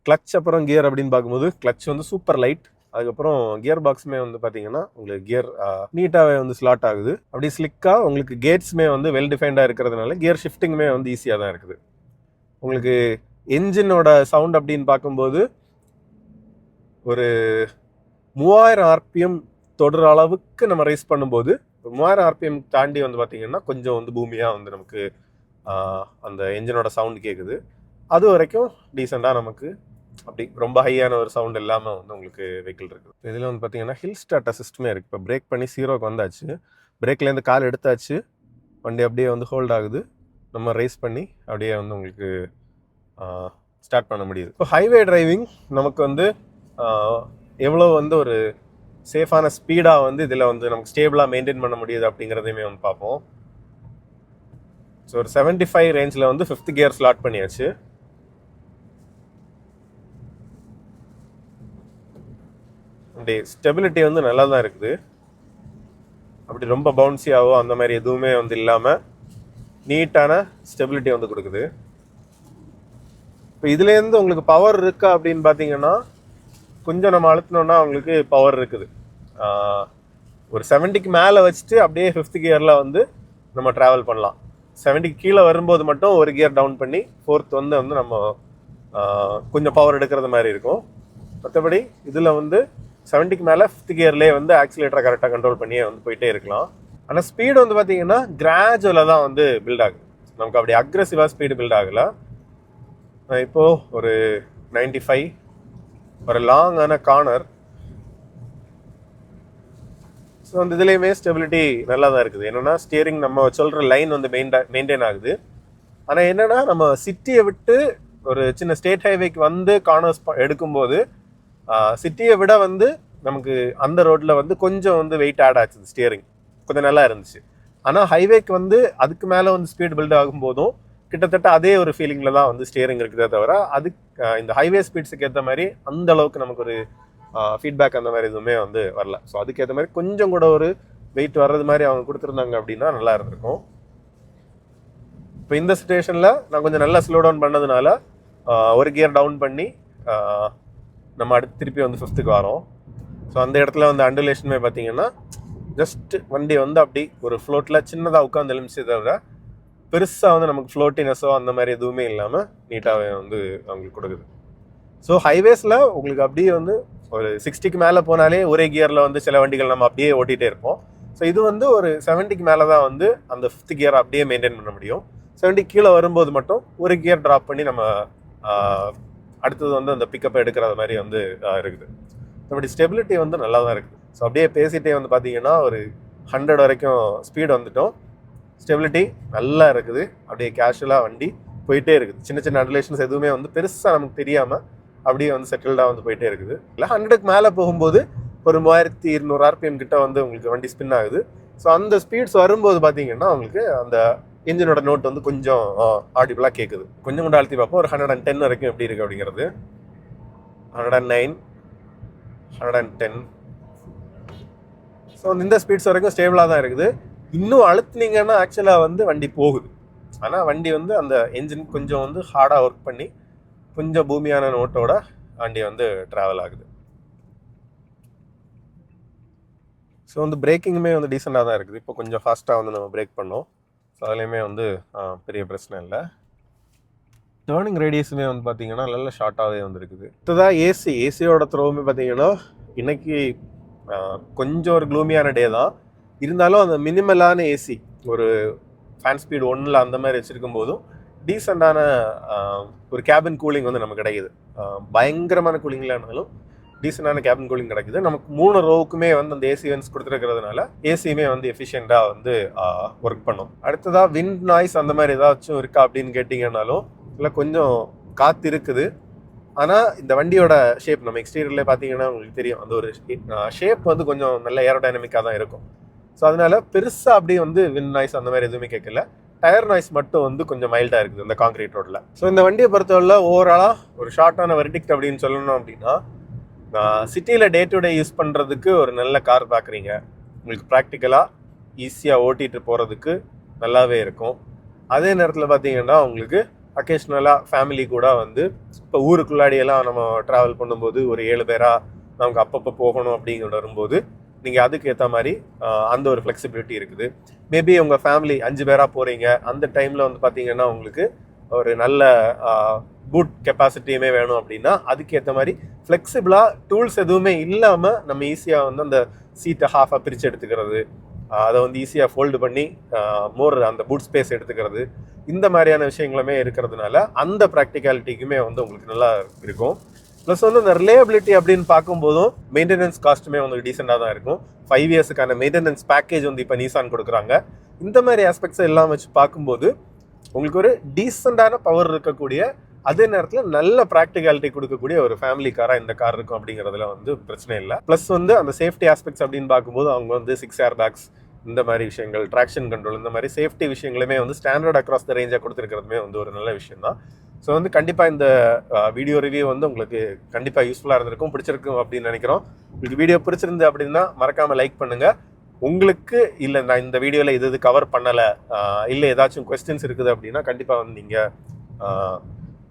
கிளச் அப்புறம் கியர் அப்படின்னு பார்க்கும்போது கிளச் வந்து சூப்பர் லைட். அதுக்கப்புறம் கியர் பாக்ஸுமே வந்து பார்த்தீங்கன்னா உங்களுக்கு கியர் நீட்டாகவே வந்து ஸ்லாட் ஆகுது. அப்படி ஸ்லிக்காக உங்களுக்கு கேட்ஸுமே வந்து வெல் டிஃபைன்டாக இருக்கிறதுனால கியர் ஷிஃப்டிங்குமே வந்து ஈஸியாக தான் இருக்குது. உங்களுக்கு என்ஜினோட சவுண்ட் அப்படின்னு பார்க்கும்போது ஒரு 3000 RPM தொடர அளவுக்கு நம்ம ரைஸ் பண்ணும்போது 3000 RPM தாண்டி வந்து பார்த்தீங்கன்னா கொஞ்சம் வந்து பூமியாக வந்து நமக்கு அந்த என்ஜினோட சவுண்ட் கேட்குது. அது வரைக்கும் டீசெண்டாக நமக்கு அப்படி ரொம்ப ஹையான ஒரு சவுண்ட் இல்லாமல் வந்து உங்களுக்கு வெஹிக்கிள் இருக்குது. இதில் வந்து பார்த்தீங்கன்னா ஹில் ஸ்டார்ட் அசிஸ்ட்டுமே இருக்குது. இப்போ பிரேக் பண்ணி 0க்கு வந்தாச்சு, பிரேக்லேருந்து கால் எடுத்தாச்சு, வண்டி அப்படியே வந்து ஹோல்ட் ஆகுது. நம்ம ரைஸ் பண்ணி அப்படியே வந்து உங்களுக்கு ஸ்டார்ட் பண்ண முடியுது. ஸோ ஹைவே டிரைவிங் நமக்கு வந்து எவ்வளோ வந்து ஒரு சேஃபான ஸ்பீடாக வந்து இதில் வந்து நமக்கு ஸ்டேபிளாக மெயின்டைன் பண்ண முடியுது அப்படிங்கிறதையுமே வந்து பார்ப்போம். ஸோ ஒரு 75 ரேஞ்சில் வந்து 5th கியர் ஸ்லாட் பண்ணியாச்சு. அப்படி ஸ்டெபிலிட்டி வந்து நல்லா தான் இருக்குது. அப்படி ரொம்ப பவுன்சியாவோ அந்த மாதிரி எதுவுமே வந்து இல்லாமல் நீட்டான ஸ்டெபிலிட்டி வந்து கொடுக்குது. இப்போ இதுலேருந்து உங்களுக்கு பவர் இருக்கா அப்படின்னு பார்த்தீங்கன்னா கொஞ்சம் நம்ம அழுத்தினோன்னா அவங்களுக்கு பவர் இருக்குது. ஒரு 70க்கு மேலே வச்சுட்டு அப்படியே 5th கியரில் வந்து நம்ம ட்ராவல் பண்ணலாம். 70க்கு கீழே வரும்போது மட்டும் ஒரு கியர் டவுன் பண்ணி 4th வந்து நம்ம கொஞ்சம் பவர் எடுக்கிறது மாதிரி இருக்கும். மற்றபடி இதில் வந்து 70க்கு மேலே 5th கியர்லேயே வந்து ஆக்சிலேட்டரை கரெக்டாக கண்ட்ரோல் பண்ணியே வந்து போயிட்டே இருக்கலாம். ஆனால் ஸ்பீடு வந்து பார்த்தீங்கன்னா கிராஜுவலாக தான் வந்து பில்ட் ஆகுது. நமக்கு அப்படி அக்ரெசிவாக ஸ்பீடு பில்ட் ஆகலை. இப்போது ஒரு 95 ஒரு லாங்கான கார்னர். ஸோ அந்த இதுலேயுமே ஸ்டெபிலிட்டி நல்லா தான் இருக்குது. என்னென்னா ஸ்டியரிங் நம்ம சொல்கிற லைன் வந்து மெயின்டைன் ஆகுது. ஆனால் என்னென்னா நம்ம சிட்டியை விட்டு ஒரு சின்ன ஸ்டேட் ஹைவேக்கு வந்து கார்னர்ஸ் எடுக்கும்போது சிட்டியை விட வந்து நமக்கு அந்த ரோட்டில் வந்து கொஞ்சம் வந்து வெயிட் ஆட் ஆச்சு. ஸ்டியரிங் கொஞ்சம் நல்லா இருந்துச்சு. ஆனால் ஹைவேக்கு வந்து அதுக்கு மேலே வந்து ஸ்பீட் பில்ட் ஆகும்போதும் கிட்டத்தட்ட அதே ஒரு ஃபீலிங்கில் தான் வந்து ஸ்டியரிங் இருக்குதே தவிர இந்த ஹைவே ஸ்பீட்ஸுக்கு ஏற்ற மாதிரி அந்த அளவுக்கு நமக்கு ஒரு ஃபீட்பேக் அந்த மாதிரி எதுவுமே வந்து வரல. ஸோ அதுக்கேற்ற மாதிரி கொஞ்சம் கூட ஒரு வெயிட் வர்றது மாதிரி அவங்க கொடுத்துருந்தாங்க அப்படின்னா நல்லா இருந்திருக்கும். இப்போ இந்த சுச்சுவேஷனில் நான் கொஞ்சம் நல்லா ஸ்லோ டவுன் பண்ணதுனால ஒரு கியர் டவுன் பண்ணி நம்ம அடுத்து திருப்பி வந்து 5th வரோம். ஸோ அந்த இடத்துல வந்து அண்டுலேஷனுமே பார்த்தீங்கன்னா ஜஸ்ட் வண்டி வந்து அப்படி ஒரு ஃப்ளோட்டில் சின்னதாக உட்காந்து எழுமிச்சதை தவிர பெருசாக வந்து நமக்கு ஃப்ளோட்டினஸோ அந்த மாதிரி எதுவுமே இல்லாமல் நீட்டாகவே வந்து அவங்களுக்கு கொடுக்குது. ஸோ ஹைவேஸில் உங்களுக்கு அப்படியே வந்து ஒரு 60க்கு மேலே போனாலே ஒரே கியரில் வந்து சில வண்டிகள் நம்ம அப்படியே ஓட்டிகிட்டே இருப்போம். ஸோ இது வந்து ஒரு 70க்கு மேலே தான் வந்து அந்த 5th கியர் அப்படியே மெயின்டைன் பண்ண முடியும். 70 கீழே வரும்போது மட்டும் ஒரு கியர் ட்ராப் பண்ணி நம்ம அடுத்தது வந்து அந்த பிக்கப் எடுக்கிறது மாதிரி வந்து இருக்குது. அப்படி ஸ்டெபிலிட்டி வந்து நல்லா தான் இருக்குது. ஸோ அப்படியே பேசிகிட்டே வந்து பார்த்தீங்கன்னா ஒரு 100 வரைக்கும் ஸ்பீடு வந்துட்டோம். ஸ்டெபிலிட்டி நல்லா இருக்குது. அப்படியே கேஷுவலாக வண்டி போயிட்டே இருக்குது. சின்ன சின்ன அண்டுலேஷன்ஸ் எதுவுமே வந்து பெருசாக நமக்கு தெரியாமல் அப்படியே வந்து செட்டில்டாக வந்து போயிட்டே இருக்குது. இல்லை 100க்கு மேலே போகும்போது ஒரு 3200 RPM கிட்ட வந்து உங்களுக்கு வண்டி ஸ்பின் ஆகுது. ஸோ அந்த ஸ்பீட்ஸ் வரும்போது பார்த்தீங்கன்னா உங்களுக்கு அந்த இன்ஜினோட நோட் வந்து கொஞ்சம் ஆடிபிளாக கேட்குது. கொஞ்சம் கூட அழுத்தி பார்ப்போம். ஒரு 110 வரைக்கும் எப்படி இருக்குது அப்படிங்கிறது. 109 110. ஸோ இந்த ஸ்பீட்ஸ் வரைக்கும் ஸ்டேபிளாக தான் இருக்குது. இன்னும் அழுத்துனீங்கன்னா ஆக்சுவலாக வந்து வண்டி போகுது. ஆனால் வண்டி வந்து அந்த என்ஜின் கொஞ்சம் வந்து ஹார்டாக ஒர்க் பண்ணி கொஞ்சம் பூமியான நோட்டோட வண்டி வந்து ட்ராவல் ஆகுது. ஸோ வந்து பிரேக்கிங்குமே வந்து டீசெண்டாக தான் இருக்குது. இப்போ கொஞ்சம் ஃபாஸ்ட்டாக வந்து நம்ம பிரேக் பண்ணோம். ஸோ அதுலேயுமே வந்து பெரிய பிரச்சனை இல்லை. டேர்னிங் ரேடியஸுமே வந்து பார்த்தீங்கன்னா நல்ல ஷார்ட்டாகவே வந்துருக்குது. இதுதான் ஏசியோட த்ரோவுமே பார்த்தீங்கன்னா இன்றைக்கி கொஞ்சம் ஒரு க்ளூமியான டே தான் இருந்தாலும் அந்த மினிமலான ஏசி ஒரு ஃபேன் ஸ்பீட் 1 அந்த மாதிரி வச்சுருக்கும் போதும் டீசெண்டான ஒரு கேபின் கூலிங் வந்து நமக்கு கிடைக்குது. பயங்கரமான கூலிங் இல்லைனாலும் டீசெண்டான கேபின் கூலிங் கிடைக்குது. நமக்கு 3 ரோவுக்குமே வந்து அந்த ஏசி வென்ஸ் கொடுத்துருக்கிறதுனால ஏசியுமே வந்து எஃபிஷியண்டாக வந்து ஒர்க் பண்ணும். அடுத்ததாக விண்ட் நாய்ஸ் அந்த மாதிரி ஏதாச்சும் இருக்கா அப்படின்னு கேட்டிங்கன்னாலும் இல்லை கொஞ்சம் காற்று இருக்குது. ஆனால் இந்த வண்டியோட ஷேப் நம்ம எக்ஸ்டீரியர்லேயே பார்த்தீங்கன்னா உங்களுக்கு தெரியும் அந்த ஒரு ஷேப் வந்து கொஞ்சம் நல்ல ஏரோடைனமிக்காக தான் இருக்கும். ஸோ அதனால பெருசாக அப்படி வந்து விண்ட் நாய்ஸ் அந்த மாதிரி எதுவுமே கேட்கல. டயர் நாய்ஸ் மட்டும் வந்து கொஞ்சம் மைல்டாக இருக்குது இந்த கான்கிரீட் ரோட்டில். ஸோ இந்த வண்டியை பொறுத்தவரை ஓவராலாக ஒரு ஷார்ட்டான வெர்டிக்ட் அப்படின்னு சொல்லணும் அப்படின்னா சிட்டியில் டே டு டே யூஸ் பண்ணுறதுக்கு ஒரு நல்ல கார் பார்க்குறீங்க. உங்களுக்கு ப்ராக்டிக்கலாக ஈஸியாக ஓட்டிகிட்டு போகிறதுக்கு நல்லாவே இருக்கும். அதே நேரத்தில் பார்த்தீங்கன்னா உங்களுக்கு அக்கேஷ்னலாக ஃபேமிலி கூட வந்து இப்போ ஊருக்குள்ளாடியெல்லாம் நம்ம ட்ராவல் பண்ணும்போது ஒரு 7 பேராக நமக்கு அப்பப்போ போகணும் அப்படிங்கிற வரும்போது நீங்கள் அதுக்கு ஏற்ற மாதிரி அந்த ஒரு ஃப்ளெக்சிபிலிட்டி இருக்குது. மேபி உங்கள் ஃபேமிலி 5 பேராக போகிறீங்க. அந்த டைமில் வந்து பார்த்தீங்கன்னா உங்களுக்கு ஒரு நல்ல பூட் கெப்பாசிட்டியுமே வேணும் அப்படின்னா அதுக்கேற்ற மாதிரி ஃப்ளெக்சிபிளாக டூல்ஸ் எதுவுமே இல்லாமல் நம்ம ஈஸியாக வந்து அந்த சீட்டை ஹாஃபாக பிரித்து எடுத்துக்கிறது, அதை வந்து ஈஸியாக ஃபோல்டு பண்ணி மோர் அந்த பூட் ஸ்பேஸ் எடுத்துக்கிறது, இந்த மாதிரியான விஷயங்களுமே இருக்கிறதுனால அந்த ப்ராக்டிகாலிட்டிக்குமே வந்து உங்களுக்கு நல்லா இருக்கும். ப்ளஸ் வந்து இந்த ரிலேபிலிட்டி அப்படின்னு பார்க்கும்போதும் மெயின்டெனன்ஸ் காஸ்ட்டுமே வந்து டீசெண்டாக தான் இருக்கும். 5 இயர்ஸுக்கான மெயின்டெனன்ஸ் பேக்கேஜ் வந்து இப்போ நீசான் கொடுக்குறாங்க. இந்த மாதிரி ஆஸ்பெக்ட்ஸை எல்லாம் வச்சு பார்க்கும்போது உங்களுக்கு ஒரு டீசெண்டான பவர் இருக்கக்கூடிய அதே நேரத்தில் நல்ல ப்ராக்டிகாலிட்டி கொடுக்கக்கூடிய ஒரு ஃபேமிலி காராக இந்த கார் இருக்கும் அப்படிங்கிறதுல வந்து பிரச்சனை இல்லை. ப்ளஸ் வந்து அந்த சேஃப்டி ஆஸ்பெக்ட்ஸ் அப்படின்னு பார்க்கும்போது அவங்க வந்து 6 ஏர் பேக்ஸ், இந்த மாதிரி விஷயங்கள், ட்ராக்ஷன் கண்ட்ரோல், இந்த மாதிரி சேஃப்டி விஷயங்களுமே வந்து ஸ்டாண்டர்ட் அக்ராஸ் த ரேஞ்சாக கொடுத்துருக்கிறதுமே வந்து ஒரு நல்ல விஷயம் தான். ஸோ வந்து கண்டிப்பாக இந்த வீடியோ ரிவ்யூ வந்து உங்களுக்கு கண்டிப்பாக யூஸ்ஃபுல்லாக இருந்திருக்கும், பிடிச்சிருக்கும் அப்படின்னு நினைக்கிறோம். உங்களுக்கு வீடியோ பிடிச்சிருந்து அப்படின்னா மறக்காமல் லைக் பண்ணுங்கள். உங்களுக்கு இல்லை நான் இந்த வீடியோவில் இது கவர் பண்ணலை, இல்லை ஏதாச்சும் கொஸ்டின்ஸ் இருக்குது அப்படின்னா கண்டிப்பாக வந்து நீங்கள்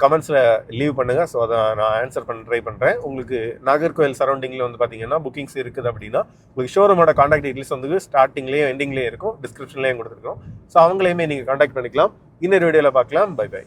கமெண்ட்ஸில் லீவ் பண்ணுங்கள். ஸோ அதை நான் ஆன்சர் பண்ண ட்ரை பண்ணுறேன். உங்களுக்கு நாகர்கோவில் சரௌண்டிங்கில் வந்து பார்த்தீங்கன்னா புக்கிங்ஸ் இருக்குது அப்படின்னா உங்களுக்கு ஷோரூமோட காண்டாக்ட் டீட்டெயில்ஸ் வந்து ஸ்டார்டிங்லேயும் எண்டிங்லேயும் இருக்கும், டிஸ்கிரிப்ஷன்லேயும் கொடுத்துருக்கோம். ஸோ அவங்களையுமே நீங்கள் காண்டாக்ட் பண்ணிக்கலாம். இன்னொரு வீடியோவில் பார்க்கலாம். Bye by.